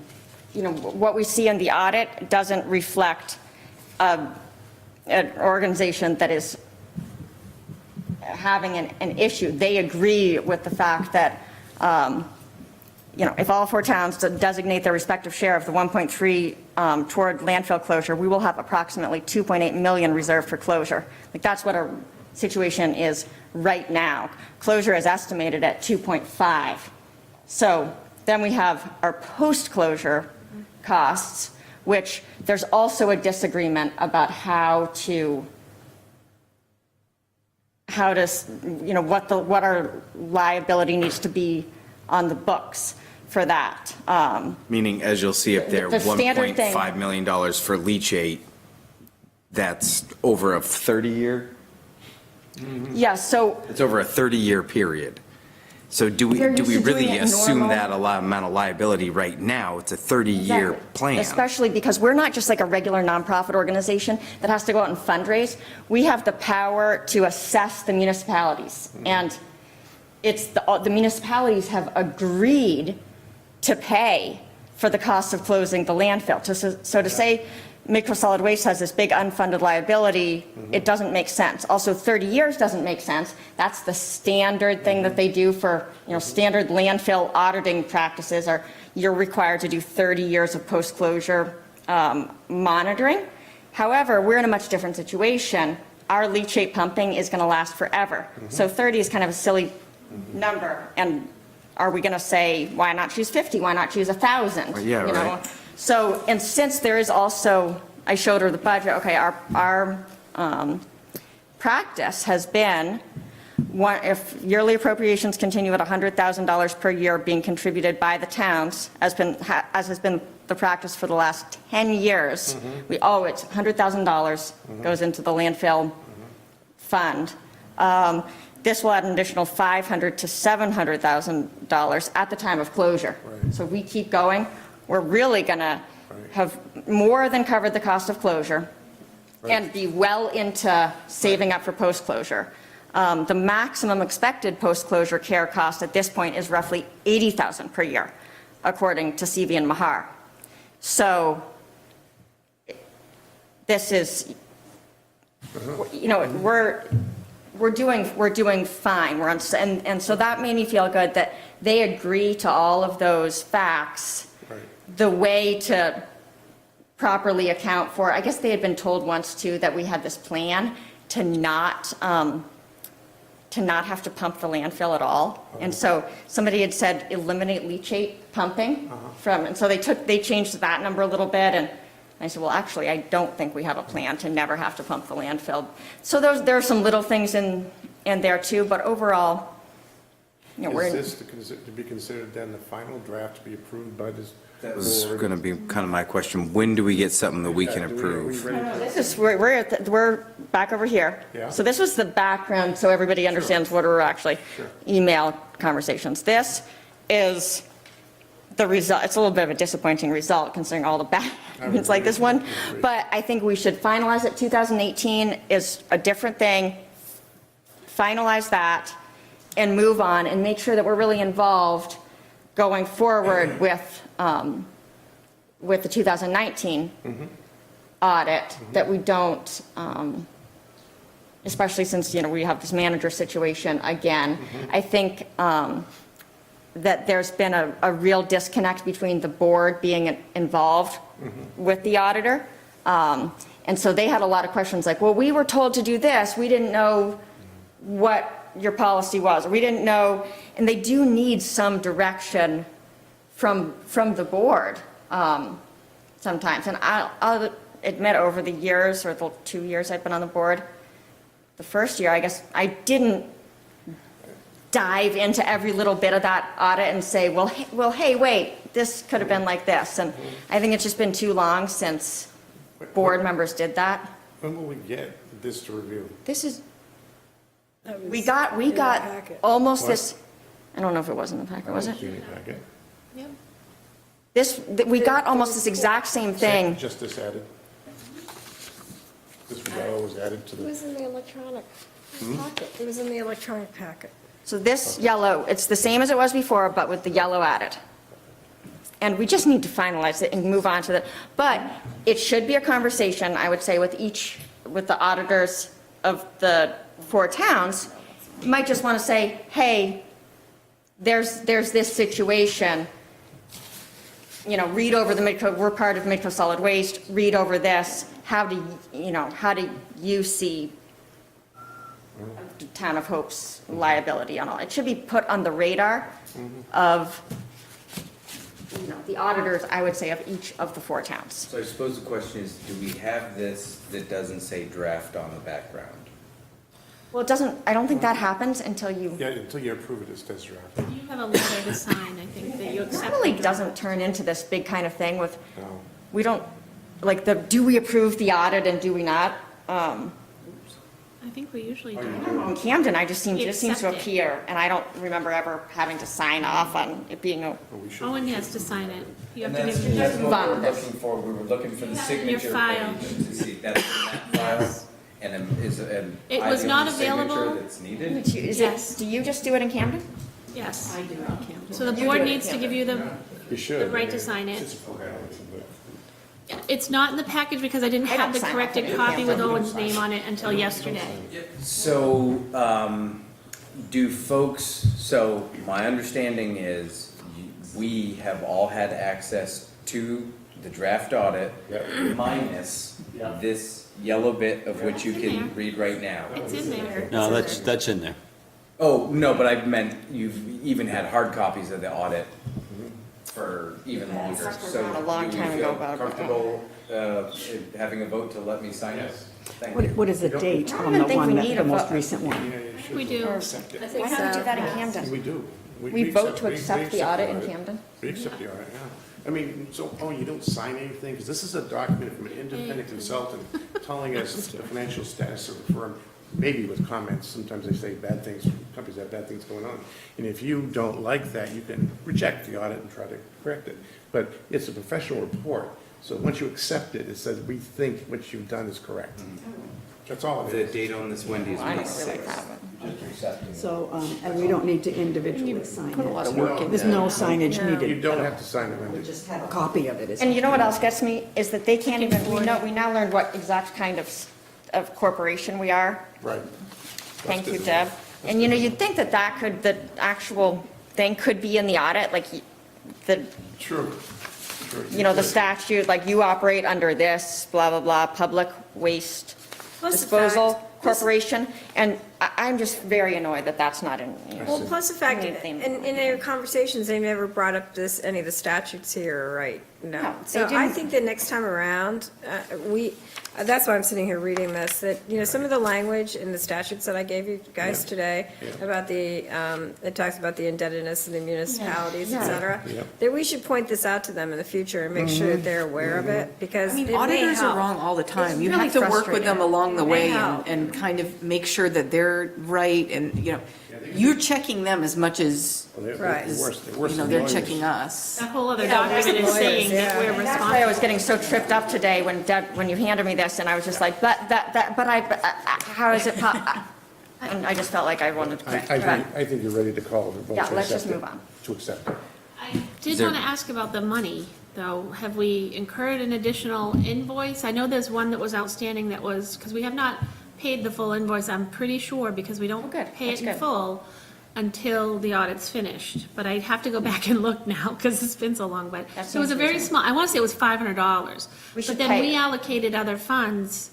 what we see in the audit doesn't reflect an organization that is having an issue. They agree with the fact that, if all 4 towns designate their respective share of the 1.3 toward landfill closure, we will have approximately 2.8 million reserved for closure. Like, that's what our situation is right now. Closure is estimated at 2.5. So then we have our post-closure costs, which there's also a disagreement about what our liability needs to be on the books for that. Meaning, as you'll see up there, The standard thing- $1.5 million for leachate, that's over a 30-year? Yeah, so It's over a 30-year period. So do we They're used to doing really it assume normal. that amount of liability right now? It's a 30-year Exactly. plan. Especially because we're not just like a regular nonprofit organization that has to go out and fundraise. We have the power to assess the municipalities. And it's the municipalities have agreed to pay for the cost of closing the landfill. So to say Midco Solid Waste has this big unfunded liability, it doesn't make sense. Also, 30 years doesn't make sense. That's the standard thing that they do for, standard landfill auditing practices are you're required to do 30 years of post-closure monitoring. However, we're in a much different situation. Our leachate pumping is going to last forever. So 30 is kind of a silly number. And are we going to say, why not choose 50? Why not choose 1,000? Yeah, right. So, and since there is also, I showed her the budget, okay, our practice has been, if yearly appropriations continue at $100,000 per year being contributed by the towns, as has been the practice for the last 10 years, we owe it $100,000 goes into the landfill fund. This will add an additional $500,000 to $700,000 at the time of closure. So we keep going. We're really going to have more than covered the cost of closure and be well into saving up for post-closure. The maximum expected post-closure care cost at this point is roughly $80,000 per year, according to CV and Mahar. So this is, we're doing fine. And so that made me feel good that they agree to all of those facts. The way to properly account for, I guess they had been told once too that we had this plan to not have to pump the landfill at all. And so somebody had said eliminate leachate pumping and so they changed that number a little bit. And I said, well, actually, I don't think we have a plan to never have to pump the landfill. So there are some little things in there too, but overall, we're. Is this to be considered then the final draft to be approved by this? That was going to be kind of my question. When do we get something that we can approve? We're back over here. Yeah. So this was the background, so everybody understands what are actually email conversations. This is the result. It's a little bit of a disappointing result considering all the bad things like this one. But I think we should finalize it. 2018 is a different thing. Finalize that and move on and make sure that we're really involved going forward with the 2019 audit, that we don't, especially since, we have this manager situation again. I think that there's been a real disconnect between the board being involved with the auditor. And so they had a lot of questions like, well, we were told to do this. We didn't know what your policy was. We didn't know, and they do need some direction from the board sometimes. And I'll admit, over the years, or the 2 years I've been on the board, the first year, I guess, I didn't dive into every little bit of that audit and say, well, hey, wait, this could have been like this. And I think it's just been too long since board members did that. When will we get this to review? This is We got almost this, I don't know if it was in the packet, was I it? don't see any packet. Yep. We got almost this exact same thing. Just this added. This yellow was added to It the, was in the electronic packet. It was in the electronic packet. So this yellow, it's the same as it was before, but with the yellow added. And we just need to finalize it and move on to the, but it should be a conversation, I would say, with the auditors of the 4 towns. You might just want to say, hey, there's this situation, you know, read over the Midco, we're part of Midco Solid Waste, read over this. How do you see the Town of Hope's liability on all? It should be put on the radar of, you know, the auditors, I would say, of each of the 4 towns. So I suppose the question is, do we have this that doesn't say draft on the background? Well, it doesn't, I don't think that happens until you, yeah, until you approve it, it says draft. You have a letter to sign, I think, that you it accept. really the draft. doesn't turn into this big kind of thing with, No. we don't, like do we approve the audit and do we not? I think we usually do. In Camden, I just seems to Accept it. appear, and I don't remember ever having to sign off on it being a, But we should. Owen has to sign it. You have And to that's, give that's him. what we're Move on. looking for, we were looking for the signature file. page to see, that's in that file, and It was I not the signature available. that's needed. is Yes. it, do you just do it in Camden? Yes. I do not count. So the You board do it, needs to yeah. give you the You should. the right to sign it. It's a formality, but- It's not in the package because I didn't I have don't the sign corrected off on it. copy with Owen's name on it until yesterday. So, do folks, so my understanding is we have all had access to the draft audit Yep. minus Yeah. this yellow bit of which you It's in can there. read right now. It's in there. No, that's in there. Oh, no, but I meant you've even had hard copies of the audit for even longer. So A long do we time ago feel about it. comfortable having a vote to let me sign it? Thank you. What is the date I don't on even the think we one, need the a most vote. recent one? Yeah, you should. We do. Accept it. Why don't we do that in Camden? We do. We vote to we accept the audit in audit. Camden? We accept the audit, yeah. I mean, so, you don't sign anything, because this is a document from an independent consultant telling us the financial status of the firm, maybe with comments. Sometimes they say bad things, companies have bad things going on. And if you don't like that, you can reject the audit and try to correct it. But it's a professional report, so once you accept it, it says, we think what you've done is correct. That's all it The is. date on this, Wendy, is I May don't really 6th. have it. So, and we don't need to individually sign Put a lot it. of work in There's no signage No. needed. You don't have to sign it, We Wendy. just have a copy of it. is- And you know what else gets me, is that they can't even, we now learned what exact kind of corporation we are. Right. Thank That's you, good. Deb. And you know, you'd think that the actual thing could be in the audit, like the, True. True. you know, the statute, like you operate under this, blah, blah, blah, public waste Plus the disposal fact- corporation. And I'm just very annoyed that that's not in, you know. Well, plus the fact, Anything. in their conversations, they never brought up any of the statutes here, right? No, No. they So I didn't. think the next time around, that's why I'm sitting here reading this, that, you know, some of the language in the statutes that I gave you guys Yeah. today Yeah. about it talks about the indebtedness of the municipalities, et Yeah. cetera, Yeah. that we should point this out to them in the future and make sure that they're aware of it, because I mean, it may auditors are help. wrong all the time. It's You really have to work with them frustrating. along the They way help. and kind of make sure that they're right and, you know, you're checking them as much as, Well, they're Right. worse. They're worse you know, than they're lawyers. checking us. That whole other Yeah, document is lawyers, saying that yeah. we're That's why I responsible. was getting so tripped up today when Deb, when you handed me this, and I was just like, but how is it, and I just felt like I wanted to quit. I think you're ready to call the vote. Yeah, to let's just accept it. move on. To accept it. I did there- want to ask about the money, though. Have we incurred an additional invoice? I know there's one that was outstanding that was, because we have not paid the full invoice, I'm pretty sure, because we Oh, don't good. pay That's it in good. full until the audit's finished. But I'd have to go back and look now, because it's been so long, but That it was a seems very reasonable. small, I want to say it was $500. We should But then pay we it. allocated other funds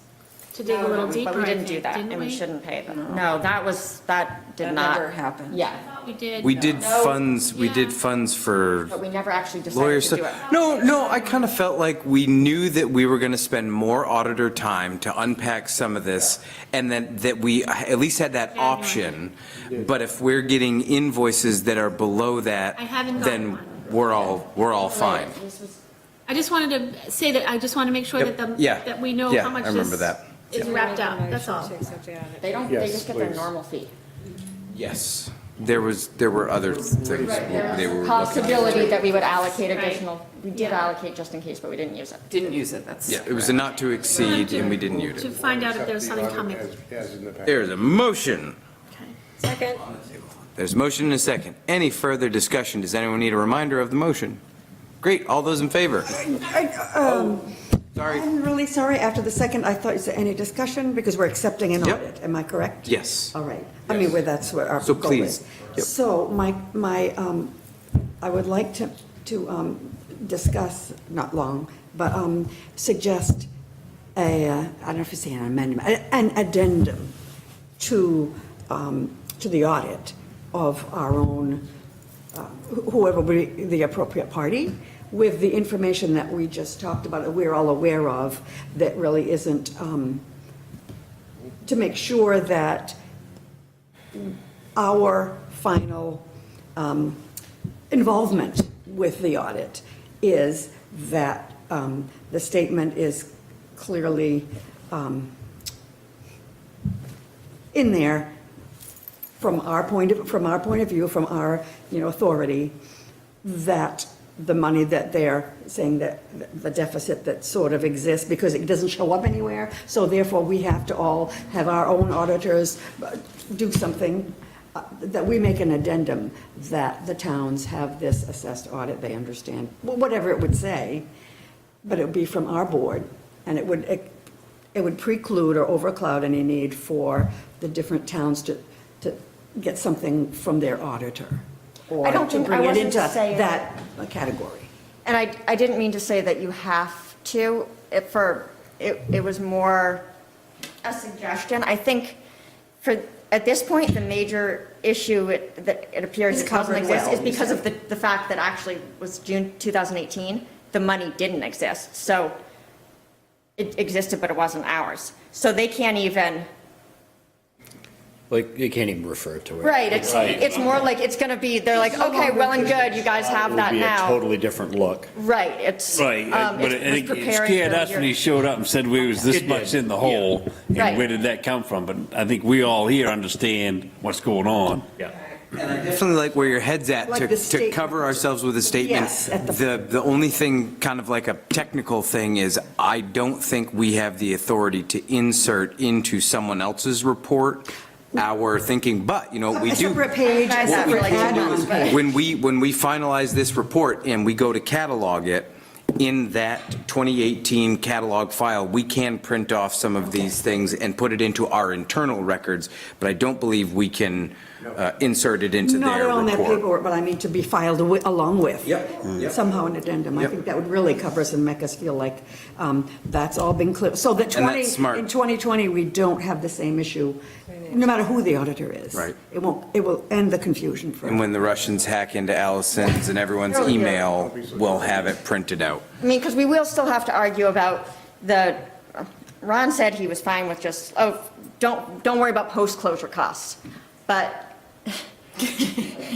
to dig a little deeper, But we I didn't do think, that, didn't and we we? shouldn't pay them. No, that did That not. never happened. Yeah, We did. We did No. funds, we did funds for but we never actually decided lawyers. to do it. No, I kind of felt like we knew that we were going to spend more auditor time to unpack some of this, and then that we at least had that option. But if we're getting invoices that are below that, I haven't gotten then one. we're all fine. I just wanted to say that, I just want to make sure that Yep, the, yeah, that we know yeah, how much I remember this that. is wrapped up, that's all. To accept the audit. They don't, they Yes, just get their please. normal fee. Yes. There were other things they were looking. Possibility that we would allocate Right. additional, we did allocate just in case, but we didn't use it. Didn't use it, that's. Yeah, it was a not to exceed, and we didn't use To it. find out if there was something Accept the coming. audit as in the past. There's a motion. Okay. Second. There's a motion and a second. Any further discussion? Does anyone need a reminder of the motion? Great, all those in favor? Sorry. I'm really sorry, after the second, I thought, is there any discussion? Because we're accepting an Yep. audit, am I correct? Yes. All right, I mean, that's what our So goal please, is. yep. So I would like to discuss, not long, but suggest I don't know if you say an amendment, an addendum to the audit of our own, whoever would be the appropriate party, with the information that we just talked about, that we're all aware of, that really isn't, to make sure that our final involvement with the audit is that the statement is clearly in there from our point of view, from our, authority, that the money that they're saying that the deficit that sort of exists, because it doesn't show up anywhere, so therefore we have to all have our own auditors do something, that we make an addendum that the towns have this assessed audit, they understand, whatever it would say, but it would be from our board, and it would preclude or overcloud any need for the different towns to get something from their auditor, or I don't to think- bring I it wasn't into saying- that category. And I didn't mean to say that you have to, it was more a suggestion. I think at this point, the major issue that it appears It's it doesn't covered exist well, is because you of the fact that actually was June 2018, the money didn't exist. So it existed, but it wasn't ours. So they can't even, Like, you can't even refer to it. right, it's more like it's going to be, they're like, okay, well and good, you guys have that It would be a now. totally different look. Right, it's. Right, but it scared us when he showed up and said we was this It much did, in the hole, Right. and where did that come from? But I think we all here understand what's going on. Yeah. Definitely like where your head's at, Like to the statement. cover ourselves with a statement. Yes, at the- The only thing, kind of like a technical thing, is I don't think we have the authority to insert into someone else's report our thinking, but, we A do. separate page, a Guys have separate like 2 months, add-on. but- When we finalize this report and we go to catalog it, in that 2018 catalog file, we can print off some of these things and put it into our internal records, but I don't believe we can insert it into Not their on that report. paperwork, but I mean to be filed along with. Yep. Somehow an addendum. I Yep. think that would really cover us and make us feel like that's all been clear. So that And that's smart. in 2020, we don't have the same issue, no matter who the auditor is. Right. It will end the confusion for And when the Russians hack into Allison's and everyone's Oh, yeah. email, we'll have it printed out. I mean, because we will still have to argue about Ron said he was fine with just, don't worry about post-closure costs. But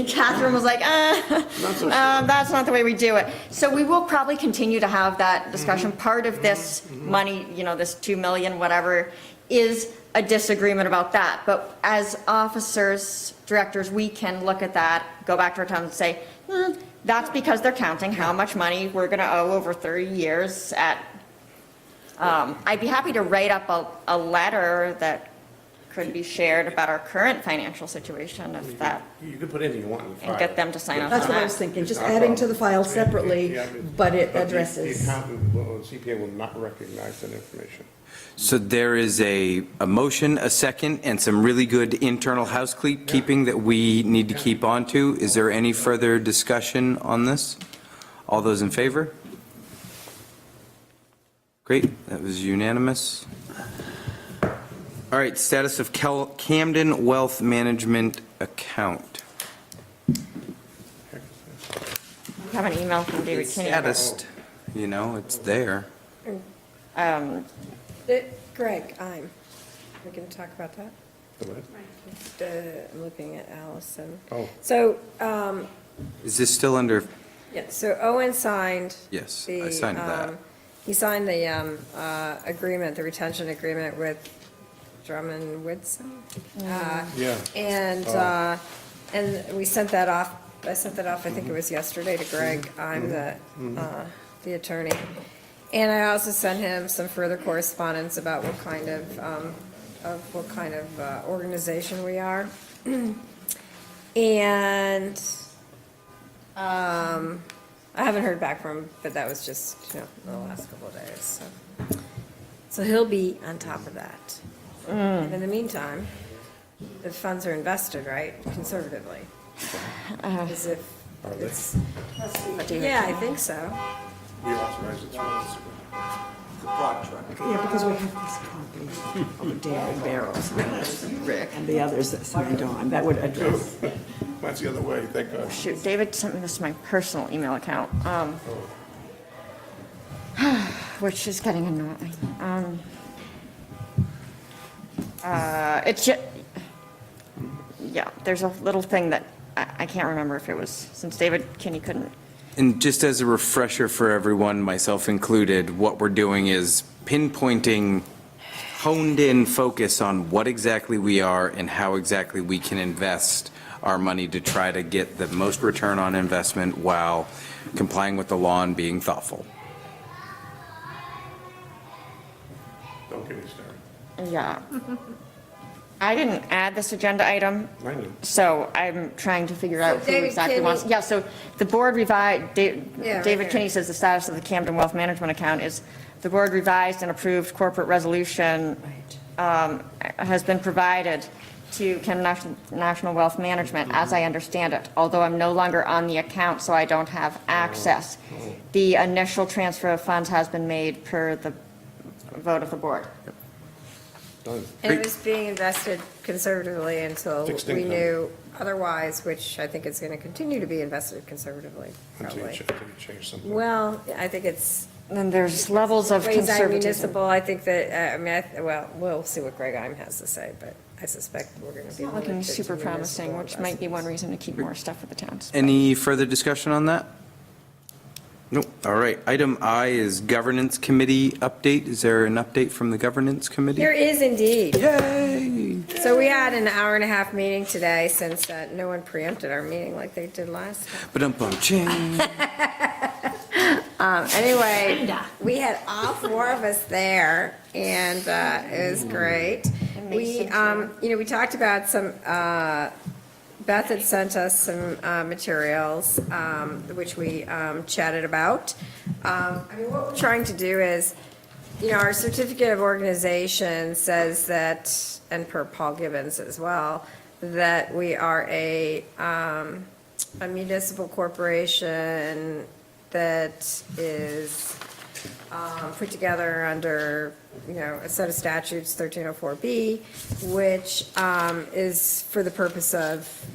Catherine was like, that's not the way we do it. So we will probably continue to have that discussion. Part of this money, this 2 million, whatever, is a disagreement about that. But as officers, directors, we can look at that, go back to our towns and say, that's because they're counting how much money we're going to owe over 30 years at, I'd be happy to write up a letter that could be shared about our current financial situation if that, You could put anything you want in the file. and get them to sign off on That's what I was that. thinking, just Not a adding to problem. the file separately, Yeah, but it the addresses. accountant, CPA will not recognize that information. So there is a motion, a second, and some really good internal housekeeping that we need to keep on to. Is there any further discussion on this? All those in favor? Great, that was unanimous. All right, status of Camden Wealth Management account. We have an email from David Kinney. Status, it's there. Greg, we can talk about that? The what? I'm looking at Allison. Oh. So, Is this still under, yeah, so Owen signed yes, the I signed that. he signed the agreement, the retention agreement with Drummond Woodson. Yeah. And we sent that off, I sent that off, I think it was yesterday to Greg. I'm the attorney. And I also sent him some further correspondence about what kind of organization we are. And, I haven't heard back from him, but that was just, in the last couple of days, so. So he'll be on top of that. And in the meantime, the funds are invested, right, conservatively? As if it's, yeah, I think so. We authorized it 3 months ago. The prop truck. Yeah, because we have these copies of the David Barrows, Rick, and the others that signed on, that would address. That's the other way, thank God. Shoot, David sent me this to my personal email account, which is getting annoying. It's just, yeah, there's a little thing that I can't remember if it was, since David Kinney couldn't. And just as a refresher for everyone, myself included, what we're doing is pinpointing, honed-in focus on what exactly we are and how exactly we can invest our money to try to get the most return on investment while complying with the law and being thoughtful. Don't get me started. Yeah. I didn't add this agenda item, I knew. so I'm trying to figure out who David exactly Kinney- wants. Yeah, so the board revised, Yeah, right David here. Kinney says the status of the Camden Wealth Management account is the board revised and approved corporate resolution has been provided to Camden National Wealth Management, as I understand it, although I'm no longer on the account, so I don't have access. The initial transfer of funds has been made per the vote of the board. Done. And it was being invested conservatively until Fixed we income. knew otherwise, which I think it's going to continue to be invested conservatively, Until you probably. change something. Well, I think it's And there's levels of quasi conservatism. municipal. I think that, well, we'll see what Greg Ime has to say, but I suspect we're going to be Not looking limited to super promising, municipal which might be one investments. reason to keep more stuff with the towns. Any further discussion on that? Nope. All right. Item I is governance committee update. Is there an update from the governance committee? There is indeed. Yay! So we had an hour and a half meeting today since no one preempted our meeting like they did last time. Ba-dum-bum-ching. Anyway, we had all 4 of us there, and it was great. We, we talked about some, Beth had sent us some materials, which we chatted about. What we're trying to do is, our certificate of organization says that, and per Paul Gibbons as well, that we are a municipal corporation that is put together under, a set of statutes, 1304B, which is for the purpose of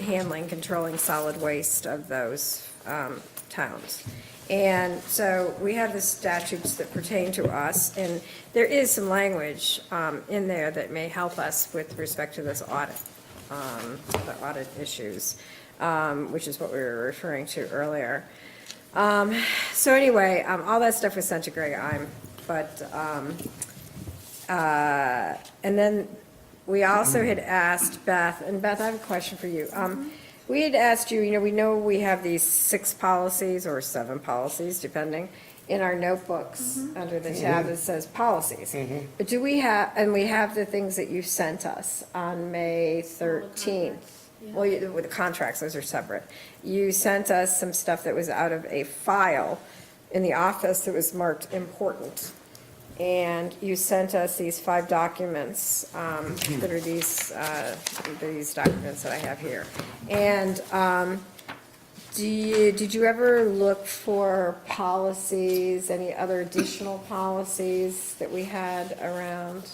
handling, controlling solid waste of those towns. And so we have the statutes that pertain to us, and there is some language in there that may help us with respect to this audit, the audit issues, which is what we were referring to earlier. So anyway, all that stuff was sent to Greg Ime, but, and then we also had asked Beth, and Beth, I have a question for you. We had asked you, we know we have these 6 policies or 7 policies, depending, in our notebooks under the tab that says policies. But do we have, and we have the things that you sent us on May 13th. Well, with the contracts, those are separate. You sent us some stuff that was out of a file in the office that was marked important. And you sent us these 5 documents that are these documents that I have here. And did you ever look for policies, any other additional policies that we had around?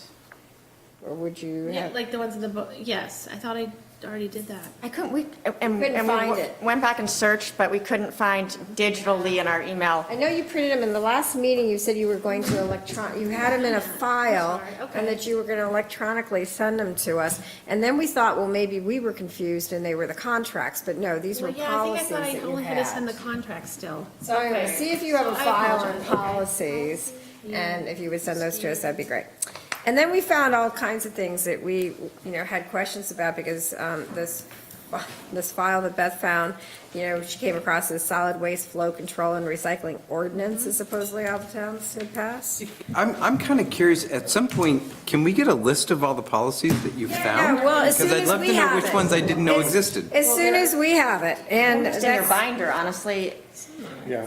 Or would you Yeah, have? like the ones in the book, yes, I thought I already did that. I couldn't, and Couldn't we find it. went back and searched, but we couldn't find digitally in our email. I know you printed them in the last meeting, you said you were going to you had them in a file, Sorry, okay. and that you were gonna electronically send them to us. And then we thought, well, maybe we were confused and they were the contracts, but no, these were Well, yeah, I policies think I that thought I you only had to send the had. contract still. So anyway, Okay. see if you have a So I file on apologize. Okay. policies, and if you would send those to us, that'd be great. And then we found all kinds of things that we, had questions about, because this file that Beth found, she came across this solid waste flow control and recycling ordinance is supposedly all the towns had passed. I'm kind of curious, at some point, can we get a list of all the policies that you found? Yeah, well, as soon Because I'd as love we to know have which it. ones I didn't know As- existed. As soon as we have it, and Just in your that's, binder, honestly, Yeah.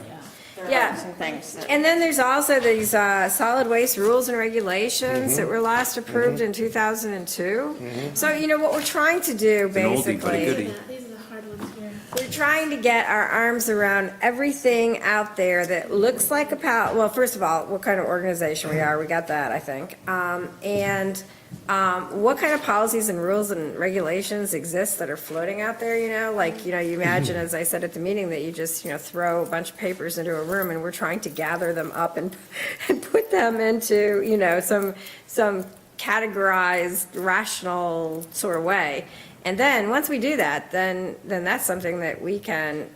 there Yeah. are some things that. and then there's also these solid waste rules and regulations that were last approved in 2002. So, what we're trying to do, An oldie, but a basically. goodie. Yeah, these are the hard ones here. We're trying to get our arms around everything out there that looks like a well, first of all, what kind of organization we are, we got that, I think. And what kind of policies and rules and regulations exist that are floating out there, you imagine, as I said at the meeting, that you just, throw a bunch of papers into a room, and we're trying to gather them up and put them into, some categorized, rational sort of way. And then, once we do that, then that's something that we can,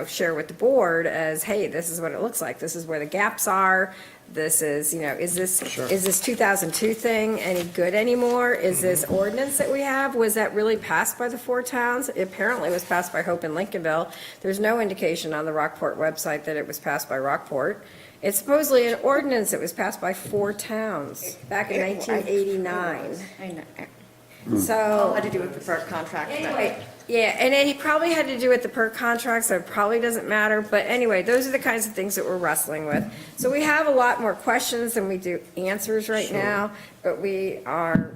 share with the board as, hey, this is what it looks like, this is where the gaps are, this is, is this 2002 thing any good anymore? Is this ordinance that we have, was that really passed by the 4 towns? It apparently was passed by Hope and Lincolnville. There's no indication on the Rockport website that it was passed by Rockport. It's supposedly an ordinance that was passed by 4 towns back in 1989. I know. So. Had to do with the FERC contract, but. Anyway, yeah, and it probably had to do with the per contract, so it probably doesn't matter, but anyway, those are the kinds of things that we're wrestling with. So we have a lot more questions than we do answers right now, but we are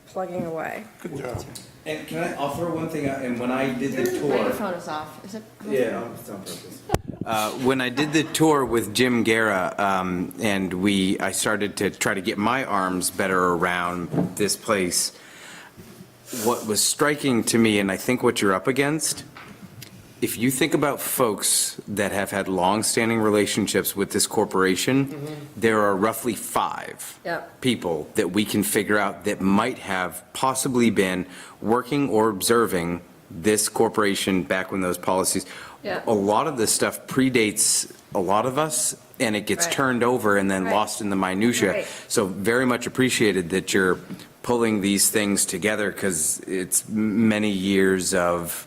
plugging away. Good job. And I'll throw one thing out, and when I did the tour. Microphone is off, is it? Yeah, it's on purpose. When I did the tour with Jim Guerra, and I started to try to get my arms better around this place, what was striking to me, and I think what you're up against, if you think about folks that have had long-standing relationships with this corporation, there are roughly 5 Yep. people that we can figure out that might have possibly been working or observing this corporation back when those policies. Yeah. A lot of this stuff predates a lot of us, and it gets Right. turned over and then Right. lost in the minutia. Right. So very much appreciated that you're pulling these things together, because it's many years of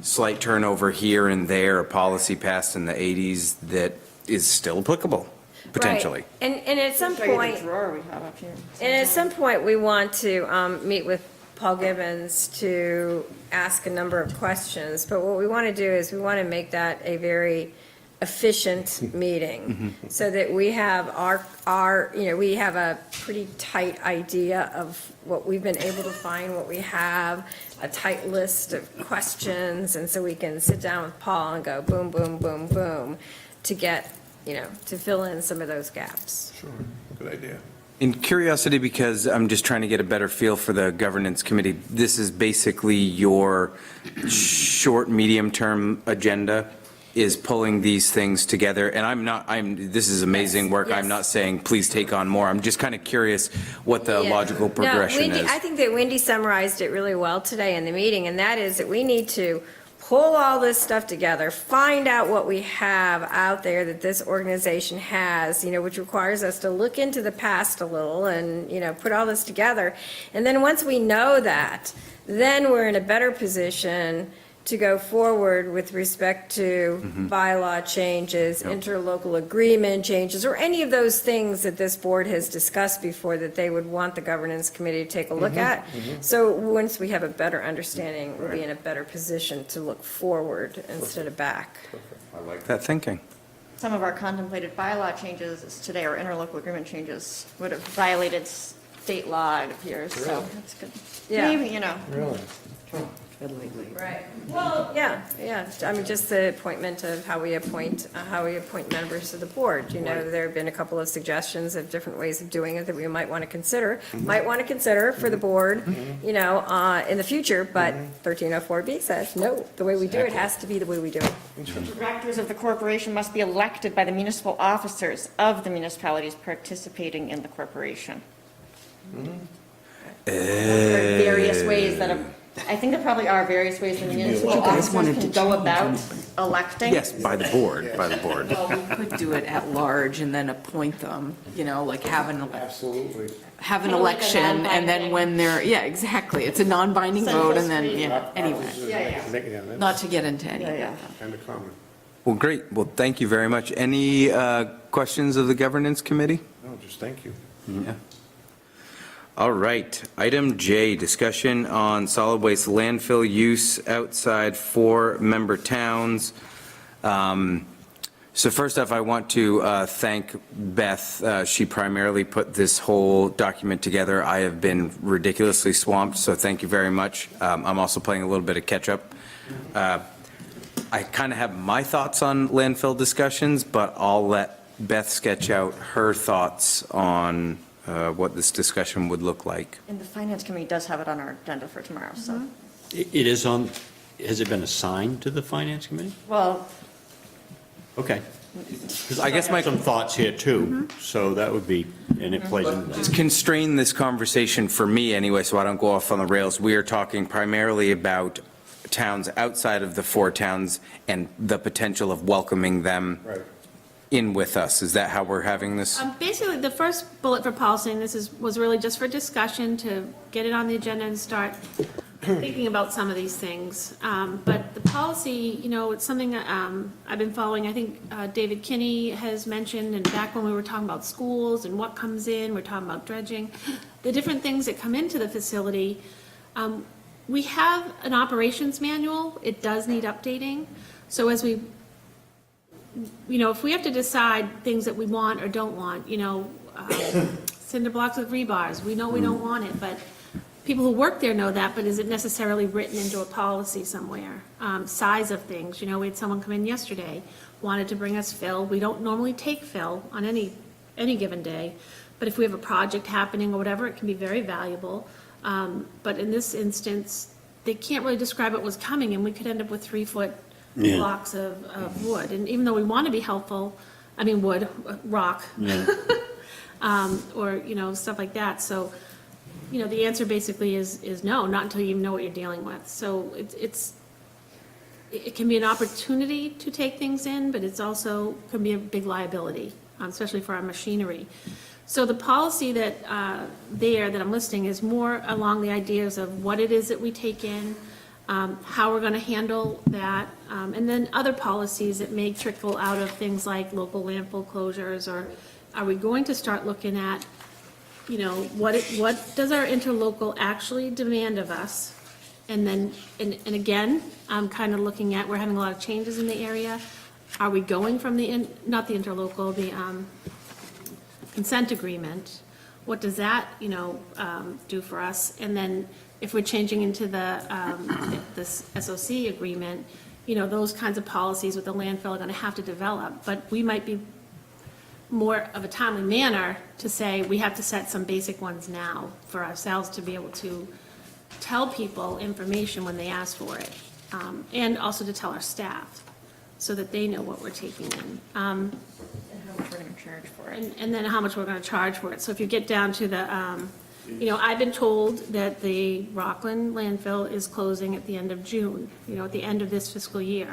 slight turnover here and there, a policy passed in the 80s that is still applicable, potentially. Right. And at some Show you the point, drawer we have up here. and at some point, we want to meet with Paul Gibbons to ask a number of questions, but what we want to do is we want to make that a very efficient meeting, so that we have we have a pretty tight idea of what we've been able to find, what we have, a tight list of questions, and so we can sit down with Paul and go boom, boom, boom, boom, to get, to fill in some of those gaps. Sure, good idea. In curiosity, because I'm just trying to get a better feel for the governance committee, this is basically your short, medium-term agenda, is pulling these things together. And this is amazing work. Yes. I'm not saying, please take on more. I'm just kind of curious what the Yeah. logical progression No, Wendy, is. I think that Wendy summarized it really well today in the meeting, and that is that we need to pull all this stuff together, find out what we have out there that this organization has, which requires us to look into the past a little and, put all this together. And then once we know that, then we're in a better position to go forward with respect to bylaw changes, interlocal agreement changes, or any of those things that this board has discussed before that they would want the governance committee to take a look at. So once we have a better understanding, we'll be in a better position to look forward instead of back. I like that thinking. Some of our contemplated bylaw changes today, or interlocal agreement changes, would have violated state law, it appears, so that's good. Yeah. Maybe, Really? Right. Well, yeah, I mean, just the appointment of how we appoint members to the board. You know, there have been a couple of suggestions of different ways of doing it that we might want to consider, for the board, you know, in the future, but 1304B says, no, the way we do it has to be the way we do it. Directors of the corporation must be elected by the municipal officers of the municipalities participating in the corporation. There are various ways that, I think there probably are various ways that municipal you guys officers wanted can to go change about electing. Yes, by the board, by the board. Well, we could do it at large and then appoint them, you know, like have an Absolutely. have an Kinda like a election, and then non-binding- when they're, yeah, exactly, it's a non-binding vote, and then, yeah, anyway, not to get into any of that. Kind of common. Well, great. Well, thank you very much. Any questions of the governance committee? No, just thank you. Yeah. All right. Item J, discussion on solid waste landfill use outside 4-member towns. So first off, I want to thank Beth. She primarily put this whole document together. I have been ridiculously swamped, so thank you very much. I'm also playing a little bit of catch-up. I kind of have my thoughts on landfill discussions, but I'll let Beth sketch out her thoughts on what this discussion would look like. And the finance committee does have it on our agenda for tomorrow, so. It is on, has it been assigned to the finance committee? Well, Okay. I guess my Some thoughts here too, so that would be, and it plays into Just that. constrain this conversation for me anyway, so I don't go off on the rails. We are talking primarily about towns outside of the 4 towns and the potential of welcoming them Right. in with us. Is that how we're having this? Basically, the first bullet for policy, and was really just for discussion to get it on the agenda and start thinking about some of these things. But the policy, you know, it's something that I've been following. I think David Kinney has mentioned, and back when we were talking about schools and what comes in, we're talking about dredging, the different things that come into the facility. We have an operations manual. It does need updating. So as we, you know, if we have to decide things that we want or don't want, you know, cinder blocks with rebars, we know we don't want it, but people who work there know that, but is it necessarily written into a policy somewhere? Size of things, you know, we had someone come in yesterday, wanted to bring us fill. We don't normally take fill on any given day, but if we have a project happening or whatever, it can be very valuable. But in this instance, they can't really describe what was coming, and we could end up with 3-foot Yeah. blocks of wood. And even though we want to be helpful, I mean, wood, rock, or, you know, stuff like that. So, you know, the answer basically is no, not until you know what you're dealing with. So it can be an opportunity to take things in, but it's also can be a big liability, especially for our machinery. So the policy that that I'm listing is more along the ideas of what it is that we take in, how we're going to handle that, and then other policies that may trickle out of things like local landfill closures, or are we going to start looking at, you know, what does our interlocal actually demand of us? And then, and again, I'm kind of looking at, we're having a lot of changes in the area. Are we going from not the interlocal, the consent agreement? What does that, you know, do for us? And then if we're changing into this SOC agreement, you know, those kinds of policies with the landfill are going to have to develop. But we might be more of a timely manner to say we have to set some basic ones now for ourselves to be able to tell people information when they ask for it, and also to tell our staff so that they know what we're taking in. and how much we're going to charge for it. And then how much we're going to charge for it. So if you get down to the, you know, I've been told that the Rockland landfill is closing at the end of June, you know, at the end of this fiscal year.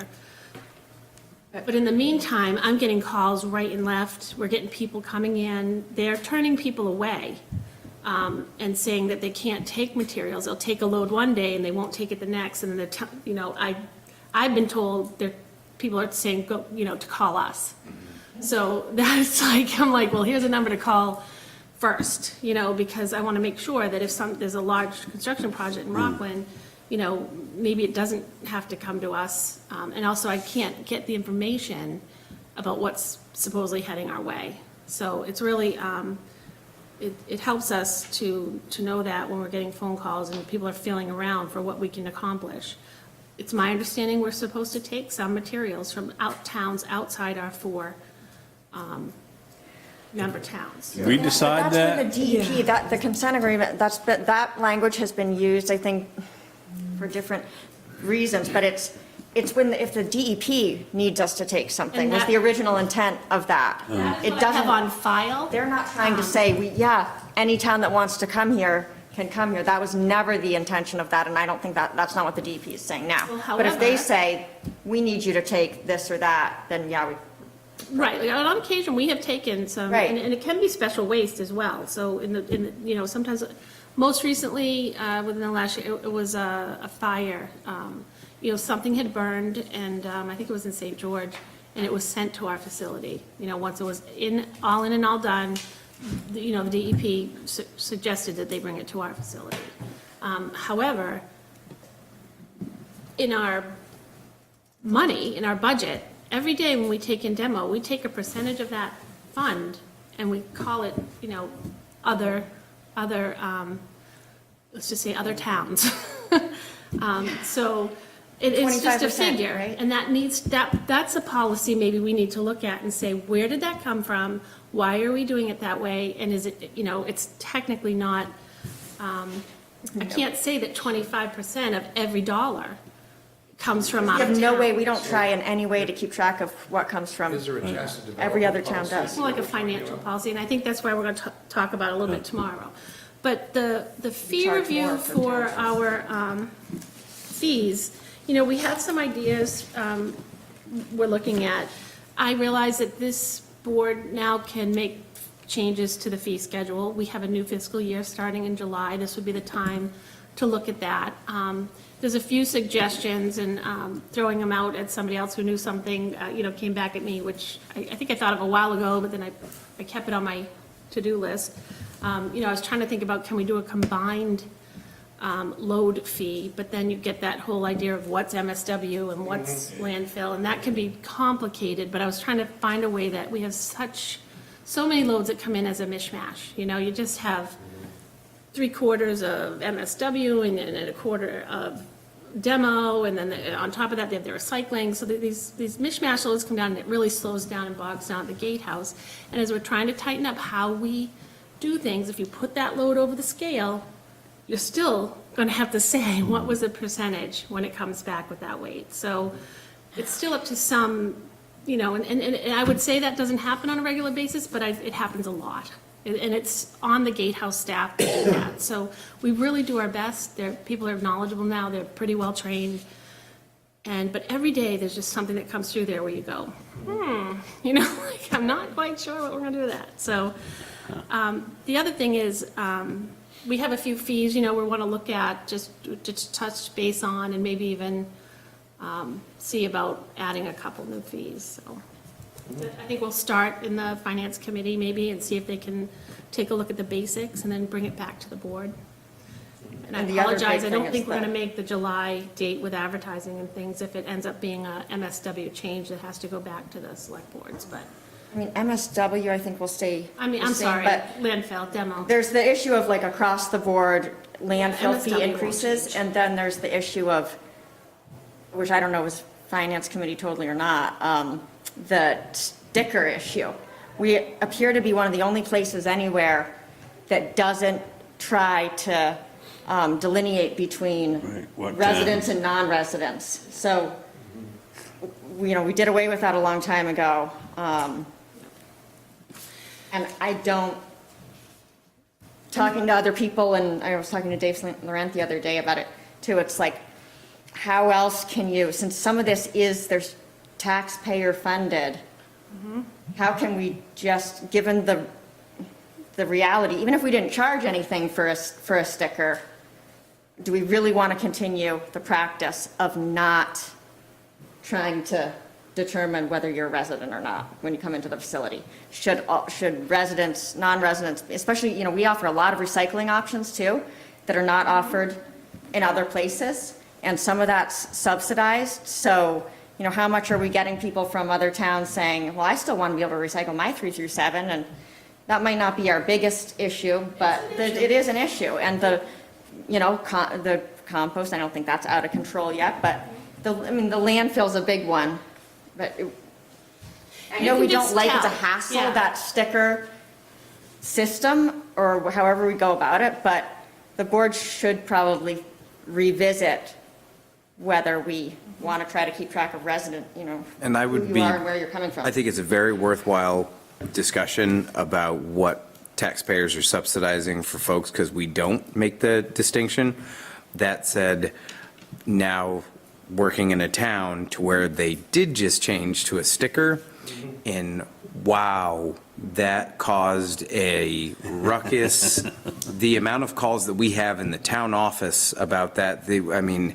But in the meantime, I'm getting calls right and left. We're getting people coming in. They're turning people away and saying that they can't take materials. They'll take a load one day and they won't take it the next. And then they're, you know, I've been told people are saying, go, you know, to call us. So that's like, I'm like, well, here's a number to call first, you know, because I want to make sure that if there's a large construction project in Rockland, you know, maybe it doesn't have to come to us. And also I can't get the information about what's supposedly heading our way. So it's really, it helps us to know that when we're getting phone calls and people are feeling around for what we can accomplish. It's my understanding we're supposed to take some materials from towns outside our 4 member towns. We decide That's that? where the DEP, the consent agreement, that language has been used, I think, for different reasons, but it's when, if the DEP needs us to take something, And was that- the original intent of that. That's It what I have doesn't, on file. they're not trying to say, any town that wants to come here can come here. That was never the intention of that, and I don't think that's not what the DEP is saying now. Well, But if they however- say, we need you to take this or that, then we Right, like, on occasion, we have taken some, Right. and it can be special waste as well, so sometimes, most recently, within the last year, it was a fire. Something had burned, and I think it was in St. George, and it was sent to our facility. Once it was all in and all done, the DEP suggested that they bring it to our facility. However, in our money, in our budget, every day when we take in demo, we take a percentage of that fund and we call it, other, let's just say other towns. So it's just a 25%, figure. right? And that's a policy maybe we need to look at and say, where did that come from? Why are we doing it that way? And is it, it's technically not, I can't say that 25% of every dollar comes from We out of have town. no way, we don't try in any way to keep track of what comes from, Is there a chance to develop every other a town policy? does. It's more like a financial policy, and I think that's why we're going to talk about it a little bit tomorrow. But the fee Charge review more for our fees, we have some ideas we're looking at. I realize that this board now can make changes to the fee schedule. We have a new fiscal year starting in July. This would be the time to look at that. There's a few suggestions, and throwing them out at somebody else who knew something, came back at me, which I think I thought of a while ago, but then I kept it on my to-do list. I was trying to think about, can we do a combined load fee, but then you get that whole idea of what's MSW and what's landfill, and that can be complicated, but I was trying to find a way that we have so many loads that come in as a mishmash. You just have 3/4 of MSW and then a quarter of demo, and then on top of that, they have the recycling. So these mishmash loads come down, and it really slows down and bogs down the gatehouse. And as we're trying to tighten up how we do things, if you put that load over the scale, you're still going to have to say what was the percentage when it comes back with that weight. So it's still up to some, and I would say that doesn't happen on a regular basis, but it happens a lot. And it's on the gatehouse staff to do that. So we really do our best. People are knowledgeable now. They're pretty well trained. But every day there's just something that comes through there where you go, like I'm not quite sure what we're going to do with that. So the other thing is we have a few fees, we want to look at just to touch base on and maybe even see about adding a couple new fees. So I think we'll start in the finance committee maybe and see if they can take a look at the basics and then bring it back to the board. And I And the other apologize, I big don't thing think is we're going to that- make the July date with advertising and things if it ends up being a MSW change that has to go back to the select boards, but, I mean, MSW, I think will stay. I'm the same, sorry, But landfill, demo. there's the issue of like across the board landfill MSW fee won't increases, change. and then there's the issue of, which I don't know was finance committee totally or not, the sticker issue. We appear to be one of the only places anywhere that doesn't try to delineate between Right, what, residents and non-residents. So, we did away with that a long time ago. And I don't, talking to other people, and I was talking to Dave Laurent the other day about it too, it's like, how else can you, since some of this there's taxpayer funded, how can we just, given the reality, even if we didn't charge anything for a sticker, do we really want to continue the practice of not trying to determine whether you're a resident or not when you come into the facility? Should residents, non-residents, especially, we offer a lot of recycling options too that are not offered in other places, and some of that's subsidized. So, how much are we getting people from other towns saying, well, I still want to be able to recycle my 3 through 7, and that might not be our biggest issue, but it is an issue. And the, you know, the compost, I don't think that's out of control yet, but the landfill's a big one. But I know we don't like it's a hassle, that sticker system, or however we go about it, but the board should probably revisit whether we want to try to keep track of resident, you know, And I who would you be, are and where you're coming from. I think it's a very worthwhile discussion about what taxpayers are subsidizing for folks, because we don't make the distinction. That said, now working in a town to where they did just change to a sticker, and wow, that caused a ruckus. The amount of calls that we have in the town office about that, I mean,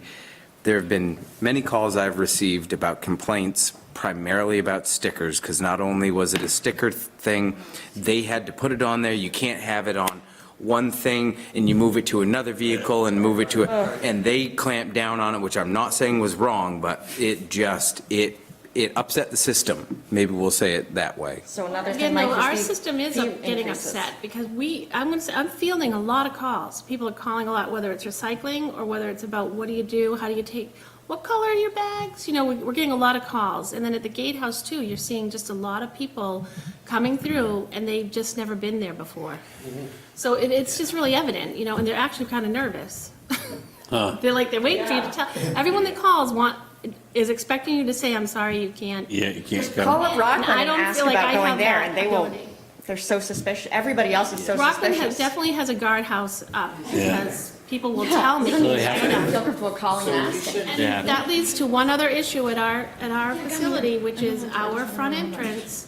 there have been many calls I've received about complaints, primarily about stickers, because not only was it a sticker thing, they had to put it on there, you can't have it on one thing and you move it to another vehicle and move it to, and they clamped down on it, which I'm not saying was wrong, but it just, it upset the system. Maybe we'll say it that way. So another Again, thing might though, just our be system is fee getting increases. upset, because I'm going to say, I'm fielding a lot of calls. People are calling a lot, whether it's recycling, or whether it's about what do you do, how do you take, what color are your bags? You know, we're getting a lot of calls. And then at the gatehouse too, you're seeing just a lot of people coming through, and they've just never been there before. So it's just really evident, you know, and they're actually kind of nervous. They're waiting for you to tell. Everyone that calls is expecting you to say, I'm sorry, you can't. Yeah, you can't Call come. up Rockland And I and don't ask feel like about I going have there, that and they will, ability. they're so suspicious, everybody else is so Rockland suspicious. definitely has a guardhouse up, Yeah. because people will tell me. I don't feel comfortable calling and asking. Yeah. And that leads to one other issue at our facility, which is our front entrance,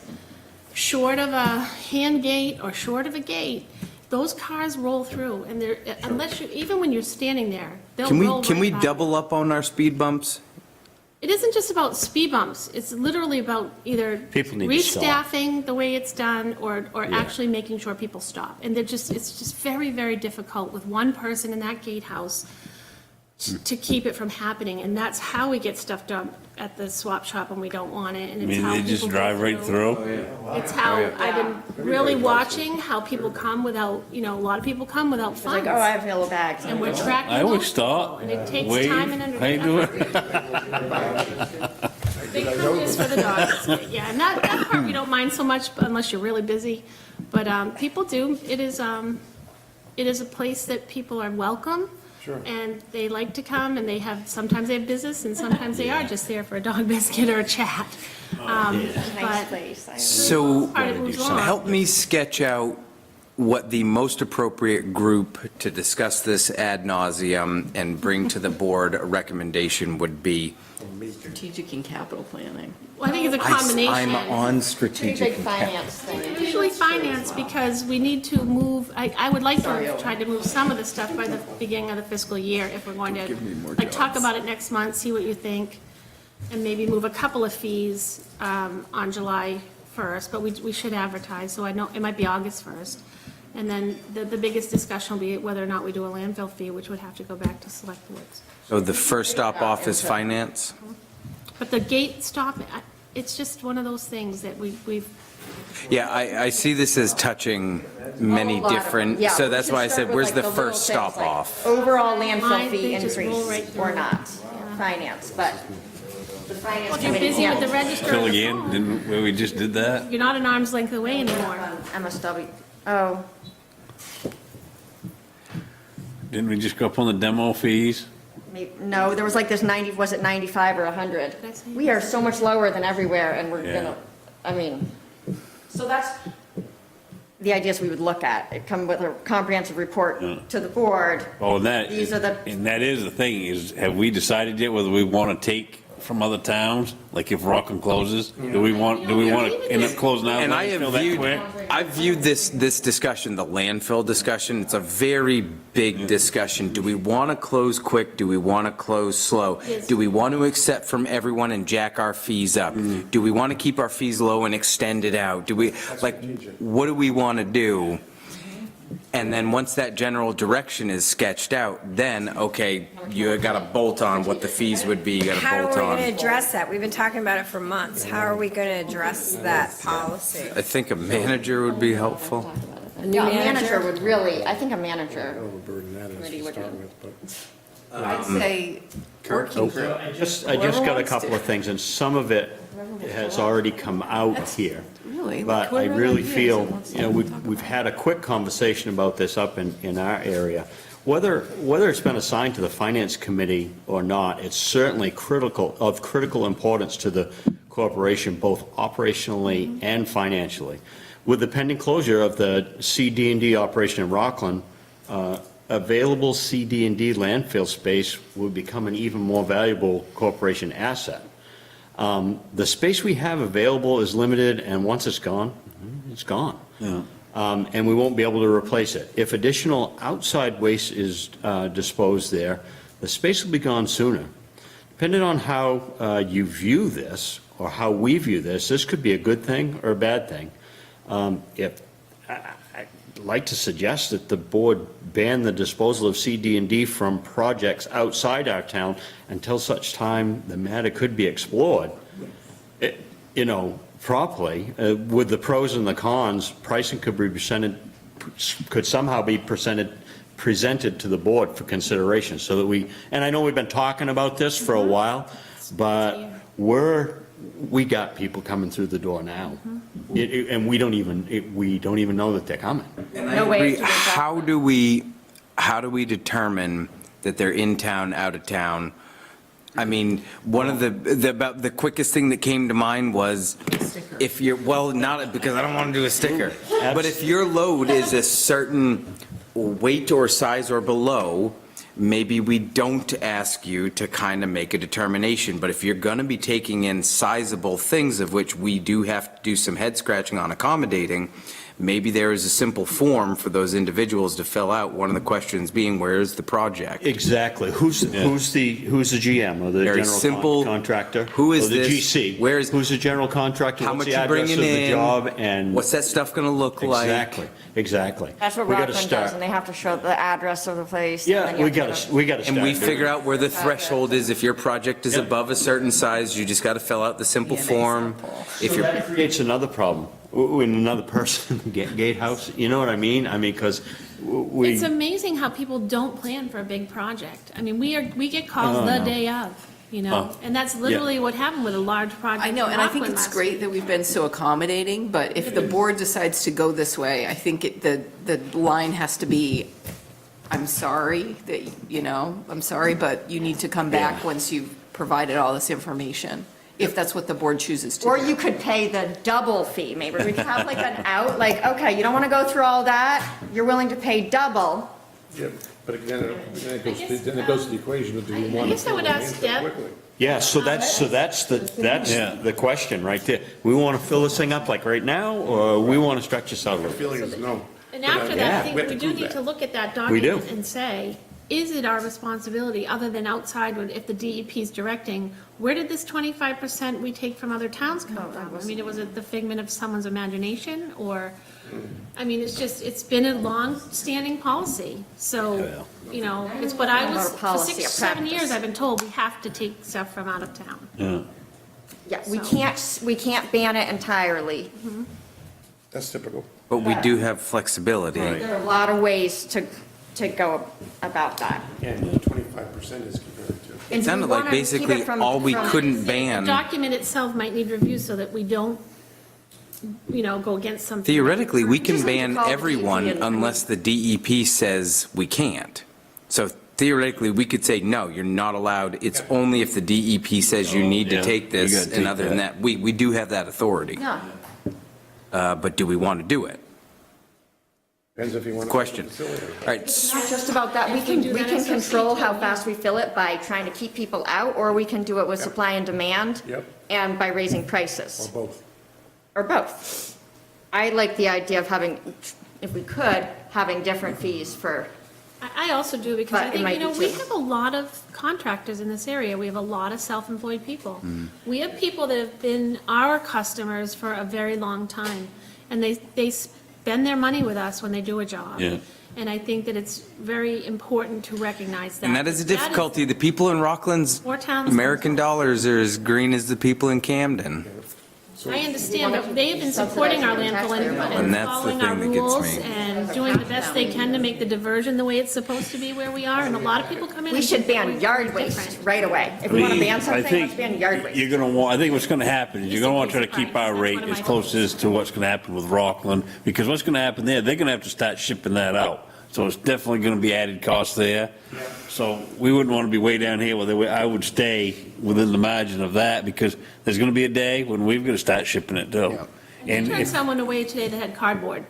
short of a hand gate or short of a gate, those cars roll through, and they're, unless you, even when you're standing there, they'll roll right Can we by. double up on our speed bumps? It isn't just about speed bumps, it's literally about either People need to stop. restaffing the way it's done, or actually making sure people stop. And it's just very, very difficult with one person in that gatehouse to keep it from happening, and that's how we get stuff done at the swap shop when we don't want it, and I it's mean, how they just people go drive right through. It's how, I've been really watching how people come without, you know, a lot of people come without It's like, funds. oh, I have yellow bags. And we're tracking I always those stop, people, and it takes wave, time and how you energy. doing? Big crew is for the dogs, yeah, and that part we don't mind so much unless you're really busy, but people do, it is a place that people are welcome. Sure. And they like to come, and sometimes they have business, and sometimes they are just there for a dog biscuit or a chat. Nice But place. So part of it moves along. help me sketch out what the most appropriate group to discuss this ad nauseum and bring to the board a recommendation would be. Strategic and capital planning. Well, I think it's a I'm combination. on Pretty strategic. big finance thing. Usually finance, because we need to move, I would like to try to move some of the stuff by the beginning of the fiscal year, if we're going to, talk about it next month, see what you think, and maybe move a couple of fees on July 1st, but we should advertise, so I know, it might be August 1st. And then the biggest discussion will be whether or not we do a landfill fee, which would have to go back to select boards. So the first stop off is finance? But the gate stop, it's just one of those things that we've, Yeah, I see this as touching many different, Yeah, so we that's should why I start said, with, where's like, the little first things, stop like off? Overall landfill Mine, fee they just roll increase right or through. not, finance, but the finance well, if you're committee busy with the can't. register Phil on the again, phone, didn't we just did that? you're not an arm's length away anymore. MSW, oh, Didn't we just go up on the demo fees? no, there was like this 90, was it 95 or 100? Did I say We are so much lower than everywhere, and we're Yeah. gonna, I mean, so that's the ideas we would look at. It come with a comprehensive report to the board. Oh, and that, These are the- and that is the thing, is have we decided yet whether we want to take from other towns? Like if Rockland closes, do we want to end up closing out? And I have landfill that quick? I've viewed this discussion, the landfill discussion, it's a very big discussion. Do we want to close quick? Do we want to close slow? Yes. Do we want to accept from everyone and jack our fees up? Do we want to keep our fees low and extend it out? Do we, like, what do we want to do? And then once that general direction is sketched out, then, okay, you got to bolt on what the fees would be, you got How to are bolt we going to on. address that? We've been talking about it for months. How are we going to address that policy? I think a manager would be helpful. A new Yeah, a manager? manager would really, I think a manager, Overburden that is Committee to would start be- with, but. I'd say working. I just got a couple of things, and some of it has already come out here. Really? But I Whoever really it is feel, that wants to you know, talk we've about had a quick conversation about this up in our area. Whether it's been assigned to the finance committee or not, it's certainly of critical importance to the corporation, both operationally and financially. With the pending closure of the CD&D operation in Rockland, available CD&D landfill space would become an even more valuable corporation asset. The space we have available is limited, and once it's gone, it's gone. And we won't be able to replace it. If additional outside waste is disposed there, the space will be gone sooner. Depending on how you view this, or how we view this, this could be a good thing or a bad thing. I'd like to suggest that the board ban the disposal of CD&D from projects outside our town until such time the matter could be explored, properly, with the pros and the cons. Pricing could somehow be presented to the board for consideration, so that and I know we've been talking about this for a while, but we got people coming through the door now. And we don't even know that they're coming. no way to do that. How do we determine that they're in town, out of town? I mean, one of the quickest thing that came to mind was if you're, not because I don't want to do a sticker, but if your load is a certain weight or size or below, maybe we don't ask you to kind of make a determination. But if you're going to be taking in sizable things, of which we do have to do some head scratching on accommodating, maybe there is a simple form for those individuals to fill out, one of the questions being, where is the project? Exactly. Who's the GM or the Very general simple. contractor? Who is Or the this? GC? Where is- Who's the general contractor? How What's much the you address bringing of the in? job? And What's that stuff going to look like? Exactly. That's what We gotta Rockland start. does, and they have to show the address of the place. and Yeah, then you we have to got to start. And we doing figure it. out where the threshold is. If your project is Yep. above a certain size, you just got to fill out the simple form. If So you're, that creates another problem in another person, gatehouse, you know what I mean? I mean, because we. It's amazing how people don't plan for a big project. I mean, we get calls Oh, the no. day of, Oh. and that's literally what happened with a large project I know, in and I think Rockland it's last great that we've been so accommodating, but if the board decides to go this way, I think the line has to be, I'm sorry that, I'm sorry, but you need to come back Yeah. once you've provided all this information, if that's what the board chooses to do. Or you could pay the double fee, maybe we could have like an out, like, okay, you don't want to go through all that, you're willing to pay double. Yeah, but again, then it goes to the equation of do we want to. guess I would fill the ask landfill Deb. quickly? Yeah, so that's the question right there. We want to fill this thing up like right now, or we want to stretch this out a My little? feeling is no. And after that, Yeah. I think We have we to do prove need that. to look at that We do. document and say, is it our responsibility, other than outside, if the DEP's directing, where did this 25% we take from other towns come from? I mean, was it the figment of someone's imagination, or, I mean, it's been a long-standing policy. So, it's what I was, Or for policy, 6, a 7 years, practice. I've been told we have to take stuff from out of town. Yeah. Yeah, we So- can't ban it entirely. That's typical. but we do have flexibility. There are a lot of ways to go about that. And 25% is compared to. And do we sounded like wanna keep basically it from- all we from- couldn't The ban. document itself might need review so that we don't, go against something. Theoretically, we can Just need to ban call the everyone DEP and- unless the DEP says we can't. So theoretically, we could say, no, you're not allowed. It's only if the DEP says you need to Yeah, take you this. gotta And take other than that, we do have that authority. Yeah. But do we want to do it? Depends if you want to. Question. All right, Not just about that, we can control how fast we fill it by trying to keep people out, or we can do it with supply and demand. Yep. And by raising Or prices, both. or both. I like the idea of having, if we could, having different fees for, I also do, because I But it think, might be we too. have a lot of contractors in this area. We have a lot of self-employed people. Mm. We have people that have been our customers for a very long time, and they spend their money with us when they do a job. Yeah. And I think that it's very important to recognize that. And that is a difficulty. The people in Rockland's More towns. American dollars are as green as the people in Camden. I understand, but they have been supporting our landfill and And that's the following our thing that gets rules me. and doing the best they can to make the diversion the way it's supposed to be where we are, and a lot of people come in. We and should think ban we're yard waste different. right away. If we want to ban I something, think let's ban yard waste. you're gonna want, I think what's gonna happen is you're gonna want to try to keep our rate as close as to what's gonna happen with Rockland, because what's gonna happen there, they're gonna have to start shipping that out. So it's definitely gonna be added cost there. So we wouldn't want to be way down here, I would stay within the margin of that, because there's gonna be a day when we've gotta start shipping it too. We And turned if, someone away today that had cardboard.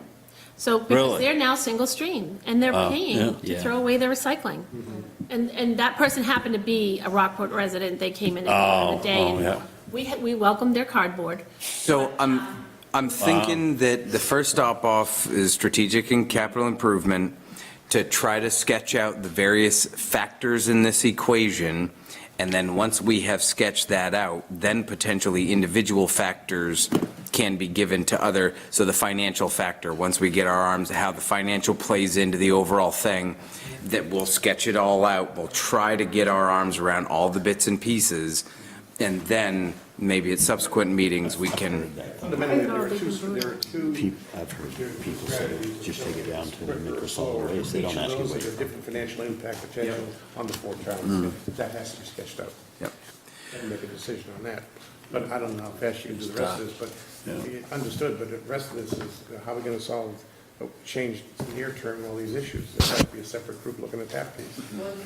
So, because Really? they're now single stream, and they're Oh, paying yeah. to throw away their recycling. And that person happened to be a Rockport resident, they came in at the end of the day. Oh, and yeah. we welcomed their cardboard. So I'm thinking that the first stop off is strategic and capital improvement, to try to sketch out the various factors in this equation. And then once we have sketched that out, then potentially individual factors can be given to other, so the financial factor, once we get our arms, how the financial plays into the overall thing, that we'll sketch it all out, we'll try to get our arms around all the bits and pieces, and then maybe at subsequent meetings, we can, Fundamentally, there are two I've heard people say, just take it down to the micro solid waste, they don't ask you those where that you're are from. different financial impact potential on the four towns. That has to be sketched out. Yep. And make a decision on that. But I don't know how fast you can do the rest of this, but we understood, but the rest of this is how are we going to solve, change near term all these issues? There has to be a separate group looking at that piece.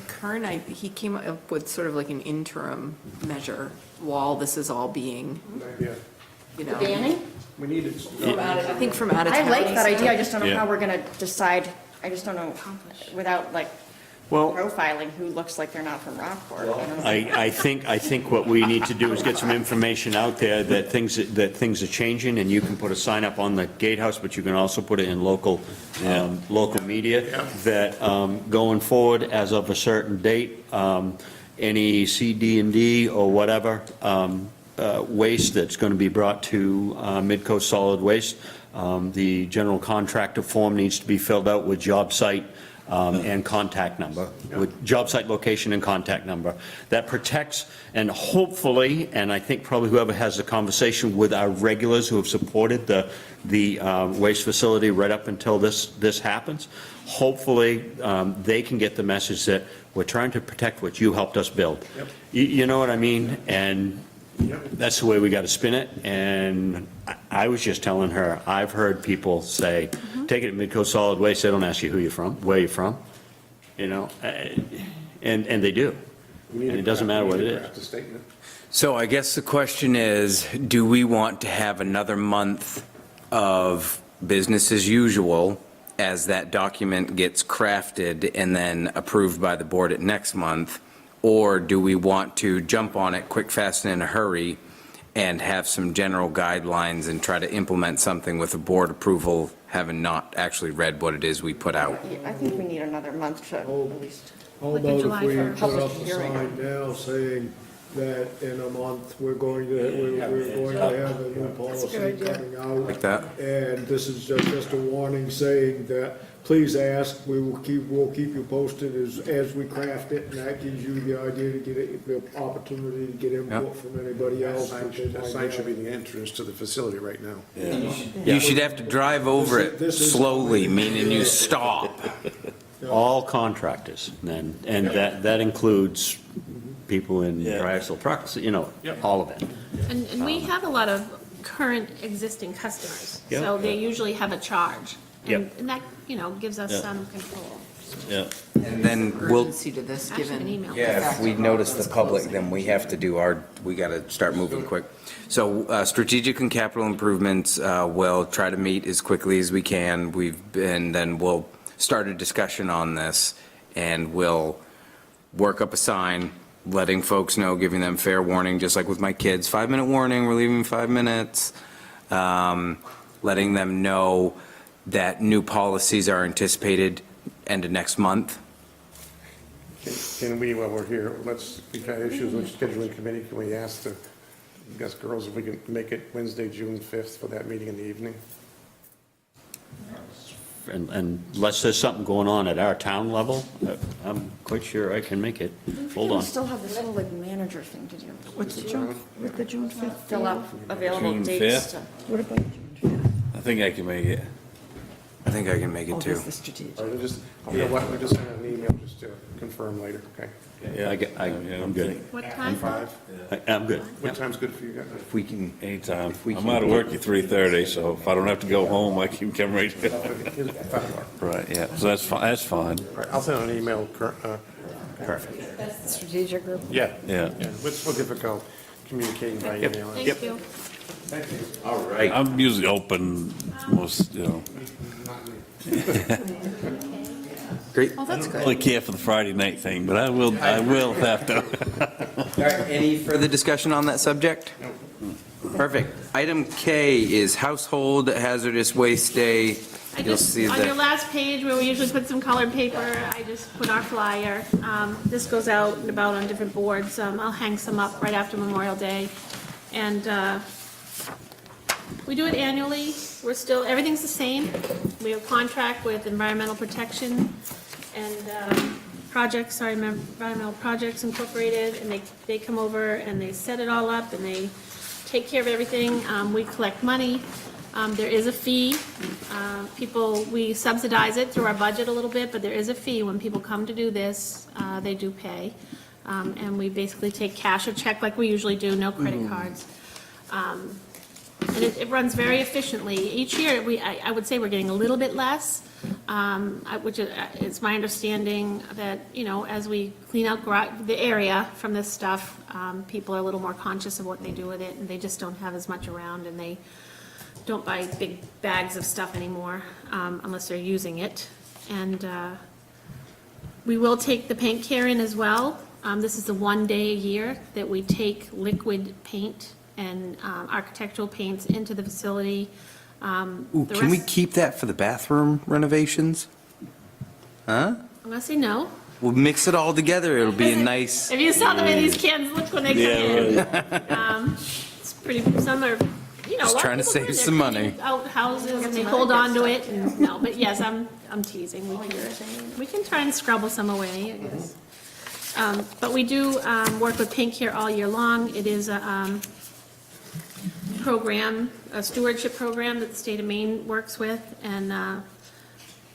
Kern, he came up with sort of like an interim measure while this is all being, Yeah, you know. Banning? we need it. I think from out of town. I like that idea, I just don't know Yeah. how we're gonna decide, I just don't know, without like Well, profiling who looks like they're not from Rockport. you know? I think what we need to do is get some information out there that things are changing, and you can put a sign up on the gatehouse, but you can also put it in local media, that going forward, as of a certain date, any CD&D or whatever waste that's going to be brought to Midcoast Solid Waste, the general contractor form needs to be filled out with job site and contact number, with job site location and contact number. That protects, and hopefully, and I think probably whoever has a conversation with our regulars who have supported the waste facility right up until this happens, hopefully they can get the message that we're trying to protect what you helped us build. You know what I mean? And that's the way we got to spin it. And I was just telling her, I've heard people say, take it to Midcoast Solid Waste, they don't ask you who you're from, where you're from, you know, and they do. And it doesn't matter what it is. so I guess the question is, do we want to have another month of business as usual as that document gets crafted and then approved by the board at next month? Or do we want to jump on it quick, fast, and in a hurry and have some general guidelines and try to implement something with a board approval, having not actually read what it is we put out? I think we need another month to at least. How Like in about July if we for put public up a hearing. sign now saying that in a month, we're going to have a new policy coming out? Like that? And this is just a warning saying that, please ask, we'll keep you posted as we craft it, and that gives you the idea to get the opportunity to get input from anybody else. That sign should be the entrance to the facility right now. You should have to drive over it This is- slowly, meaning you stop. All contractors, then, and that includes people in Drexel trucks, you know, all of it. And we have a lot of current existing customers, so they usually have a charge. And that, gives us some control. Yeah. And then we'll, Urgency to this, Actually, an given. email. yeah, if we notice the public, then we have to do we got to start moving quick. So strategic and capital improvements, we'll try to meet as quickly as we can. And then we'll start a discussion on this, and we'll work up a sign letting folks know, giving them fair warning, just like with my kids, 5-minute warning, we're leaving in 5 minutes. Letting them know that new policies are anticipated end of next month. Can we, while we're here, we've had issues with scheduling committee, can we ask girls if we can make it Wednesday, June 5th for that meeting in the evening? unless there's something going on at our town level, I'm quite sure I can make it. Hold on. still have this little like manager thing to do. What's the June 5th? Fill out available June dates 5th? to. What about June 5th? I think I can make it. I think I can make Oh, it too. there's the strategic. Or you know what, we'll just send an email just to confirm later, okay? Yeah, I'm good. What time? 5? I'm good. What time's good for you guys? If we can, Anytime. we I'm can- out of work at 3:30, so if I don't have to go home, I can come right here. 5 o'clock. Right, yeah, so that's fine, that's fine. All right, I'll send an email, perfect. That's the strategic group. yeah. Yeah. It's so difficult communicating by email. Thank you. All right. I'm usually open most, you know, Great. Oh, that's I good. really care for the Friday night thing, but I will have to. All right, any further discussion on that subject? Perfect. Item K is Household Hazardous Waste Day. I You'll just, see on your that. last page where we usually put some colored paper, I just put our flyer. This goes out and about on different boards. I'll hang some up right after Memorial Day. And we do it annually. We're still, everything's the same. We have a contract with Environmental Protection and Environmental Projects Incorporated, and they come over and they set it all up and they take care of everything. We collect money. There is a fee. We subsidize it through our budget a little bit, but there is a fee when people come to do this. They do pay. And we basically take cash or check like we usually do, no credit cards. And it runs very efficiently. Each year, I would say we're getting a little bit less, which is my understanding that, as we clean out the area from this stuff, people are a little more conscious of what they do with it, and they just don't have as much around, and they don't buy big bags of stuff anymore, unless they're using it. And we will take the paint care in as well. This is the one day a year that we take liquid paint and architectural paints into the facility. Ooh, can we keep that for the bathroom renovations? Huh? I'm gonna say no. We'll mix it all together. It'll be a nice, If you saw the way these cans look when they come in. It's pretty, some are, a lot of trying to people save do, they're some money. cleaning out houses and they hold on to it, and, no, but yes, I'm teasing. We can try and scrabble some away, I guess. But we do work with Paint Care all year long. It is a program, a stewardship program that the state of Maine works with, and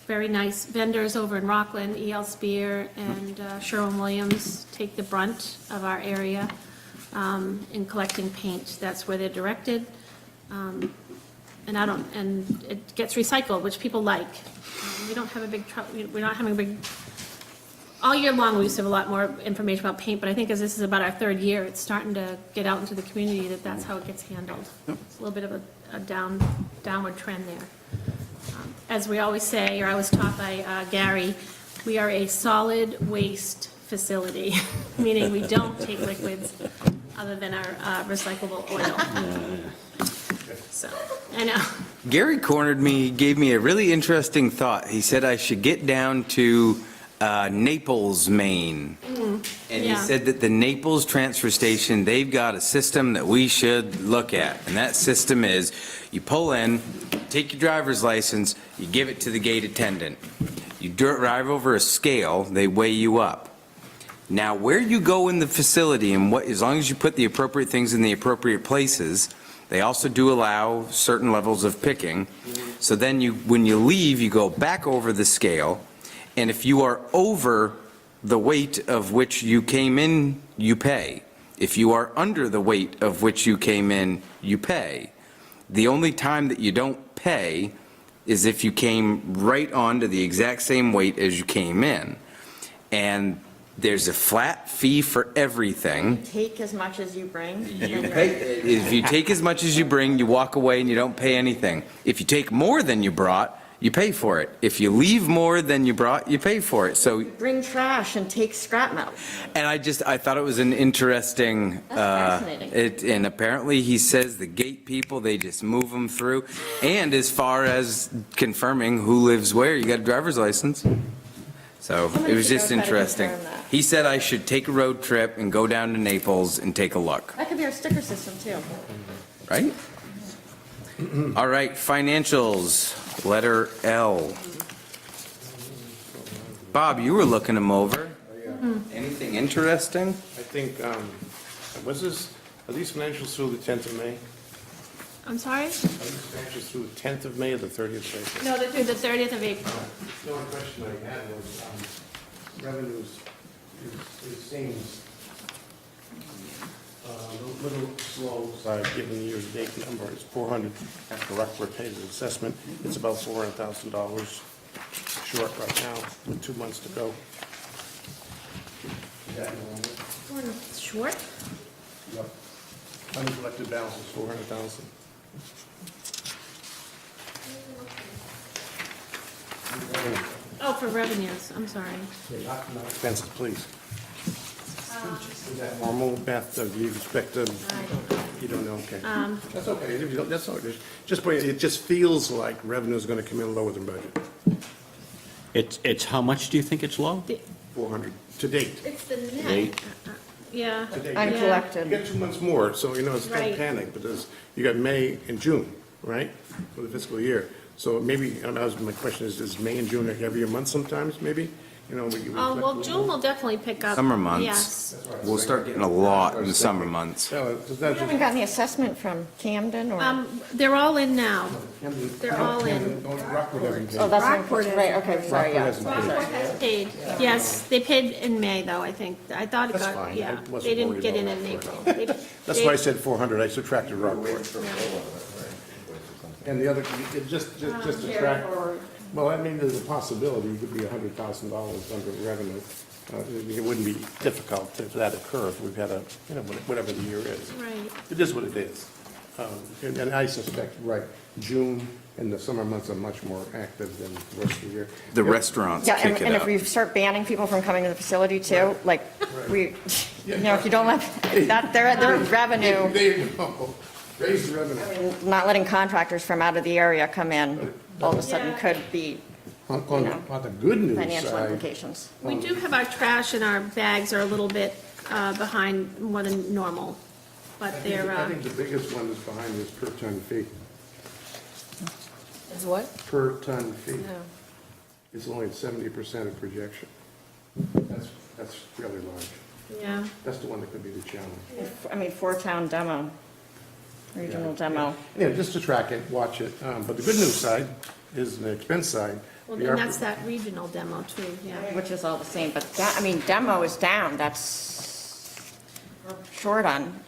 very nice vendors over in Rockland, E.L. Spear and Sherwin-Williams take the brunt of our area in collecting paint. That's where they're directed. And it gets recycled, which people like. We don't have a big we're not having a big, all year long, we used to have a lot more information about paint, but I think as this is about our third year, it's starting to get out into the community that that's how it gets handled. It's a little bit of a downward trend there. As we always say, or I was taught by Gary, we are a solid waste facility, meaning we don't take liquids other than our recyclable oil. So, I know. Gary cornered me, gave me a really interesting thought. He said I should get down to Naples, Maine. And he yeah. said that the Naples transfer station, they've got a system that we should look at. And that system is, you pull in, take your driver's license, you give it to the gate attendant. You drive over a scale, they weigh you up. Now, where you go in the facility, and as long as you put the appropriate things in the appropriate places, they also do allow certain levels of picking. So then when you leave, you go back over the scale, and if you are over the weight of which you came in, you pay. If you are under the weight of which you came in, you pay. The only time that you don't pay is if you came right on to the exact same weight as you came in. And there's a flat fee for everything. Take as much as you bring. If you take as much as you bring, you walk away and you don't pay anything. If you take more than you brought, you pay for it. If you leave more than you brought, you pay for it. So, Bring trash and take scrap metal. and I thought it was an interesting, That's fascinating. and apparently he says the gate people, they just move them through. And as far as confirming who lives where, you got a driver's license. So it was just interesting. He said I should take a road trip and go down to Naples and take a look, That could be our sticker system too. right? All right, financials, letter L. Bob, you were looking them over. Anything interesting? I think, are these financials through the 10th of May? I'm sorry? Are these financials through the 10th of May or the 30th of April? No, they're through the 30th of April. The only question I had was, revenues, it seems a little slow, given the year-to-date number, it's 400 after Rockport pays its assessment, it's about $400,000 short right now, with 2 months to go. Is that normal? Short? Yep. Uncollected balance is 400,000. Oh, for revenues, I'm sorry. Not expenses, please. Is that normal, Beth? Do you expect to, you don't know, okay. That's okay, if you don't, that's all, it just feels like revenue's gonna come in lower than budget, It's how much do you think it's low? 400 to date. It's the net. Eight. Yeah. To date. I'm You collected. got 2 months more, so, it's Right. don't panic, but you got May and June, right, for the fiscal year. So maybe, my question is May and June a heavier month sometimes, maybe? Well, June will definitely pick up. Summer months. Yes. We'll start getting a lot in the summer months. You haven't gotten the assessment from Camden or? They're all in now. They're all in. Rockport hasn't paid. Oh, that's, Rockport right, okay, sorry, yeah. Rockport hasn't paid. Has paid, yes, they paid in May, though, I think. I thought it That's got, fine. I yeah, wasn't they didn't worried get in about April. That's why I said 400, I subtracted Rockport. And the other, just to track, well, I mean, there's a possibility it could be $100,000 under revenue. It wouldn't be difficult for that to occur if we've had whatever the year is. Right. It is what it is. And I suspect, right, June and the summer months are much more active than the rest of the year. The restaurants Yeah, kick it and if up. we start banning people from coming to the facility too, like, if you don't let, their revenue, There you go. Raise the revenue. not letting contractors from out of the area come in, all of a sudden Yeah. could be On the good news financial side, implications. We do have our trash and our bags are a little bit behind more than normal, but I they're, think the biggest one is behind this per ton fee. Is what? Per ton fee. It's only at 70% of projection. That's really large. yeah. That's the one that could be the challenge. Four-town demo, regional demo. Yeah, just to track it, watch it. But the good news side is the expense side. Well, We and are- that's that regional demo too, yeah. Which is all the same, but demo is down, we're short on,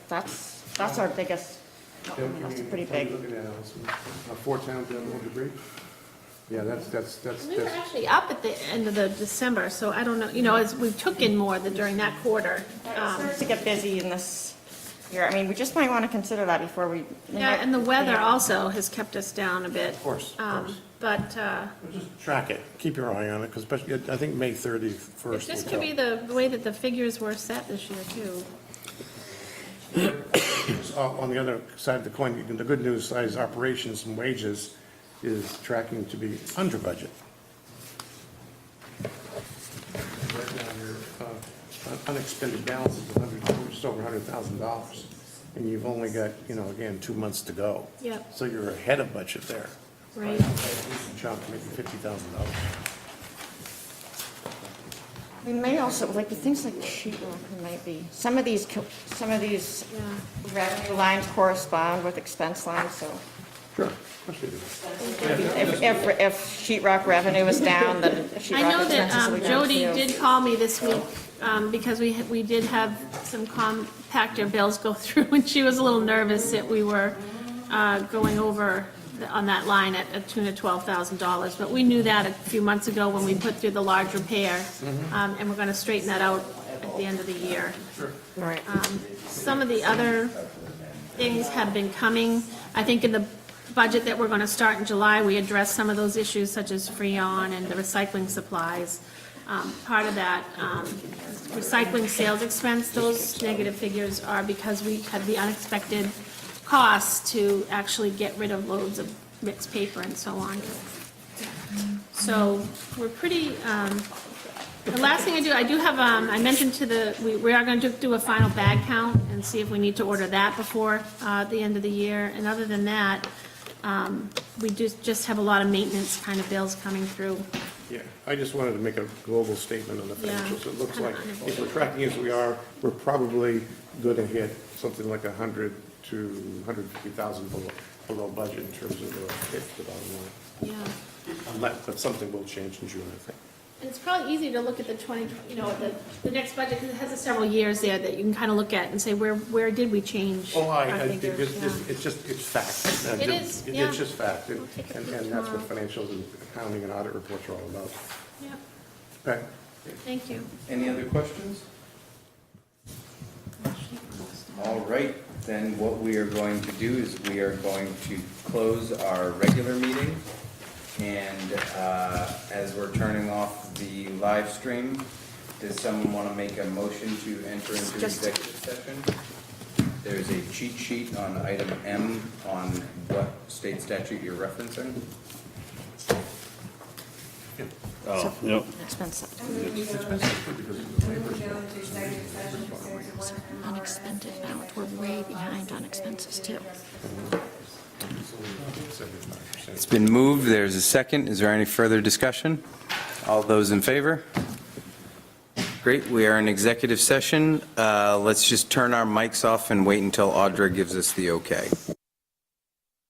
that's our biggest, that's pretty What are you big. looking at, Allison? A four-town demo debris? Yeah, that's, We were actually up at the end of the December, so I don't know, as we took in more during that quarter. It starts to get busy in this year, we just might want to consider that before we. Yeah, and the weather also has kept us down a bit. Of course. But just track it, keep your eye on it, because especially, I think May 31st. it just will could be tell. the way that the figures were set this year too. On the other side of the coin, the good news side is operations and wages is tracking to be under budget. Right now, your unexpended balance is just over $100,000, and you've only got, again, 2 months to go. Yep. So you're ahead of budget there. Right. Chunk, maybe $50,000. We may also, like, with things like sheet rock, we might be, some of these Yeah. revenue lines correspond with expense lines, so Sure, of course you do. if sheet rock revenue is down, then sheet I rock know expenses will that be down Jody too. did call me this week, because we did have some compactor bills go through, and she was a little nervous that we were going over on that line at a tune of $12,000. But we knew that a few months ago when we put through the large repair, and we're gonna straighten that out at the end of the year. Right. Some of the other things have been coming. I think in the budget that we're gonna start in July, we addressed some of those issues such as Freon and the recycling supplies. Part of that, recycling sales expense, those negative figures are because we had the unexpected costs to actually get rid of loads of mixed paper and so on. So we're pretty, the last thing I do have, I mentioned we are going to do a final bag count and see if we need to order that before the end of the year. And other than that, we just have a lot of maintenance kind of bills coming through. Yeah, I just wanted to make a global statement on the Yeah, financials. It looks kinda like if we're unavoidable. tracking as we are, we're probably going to hit something like 100 to 150,000 below budget in terms of hit the bottom line. Yeah. But something will change in June, I think. And it's probably easier to look at the 20, the next budget, because it has several years there that you can kind of look at and say, where did we change Oh, our figures? it's just, it's fact. It is, yeah. It's just fact, and We'll take a and peek that's what tomorrow. financials and accounting and audit reports are all about. Yeah, Okay. thank you. Any other questions? All right, then what we are going to do is we are going to close our regular meeting. And as we're turning off the live stream, does someone want to make a motion to enter into executive session? There's a cheat sheet on item M on what state statute you're referencing. Oh, yep. Expensive. Unexpended balance, we're way behind on expenses too. It's been moved, there's a second. Is there any further discussion? All those in favor? Great, we are in executive session. Let's just turn our mics off and wait until Audra gives us the okay.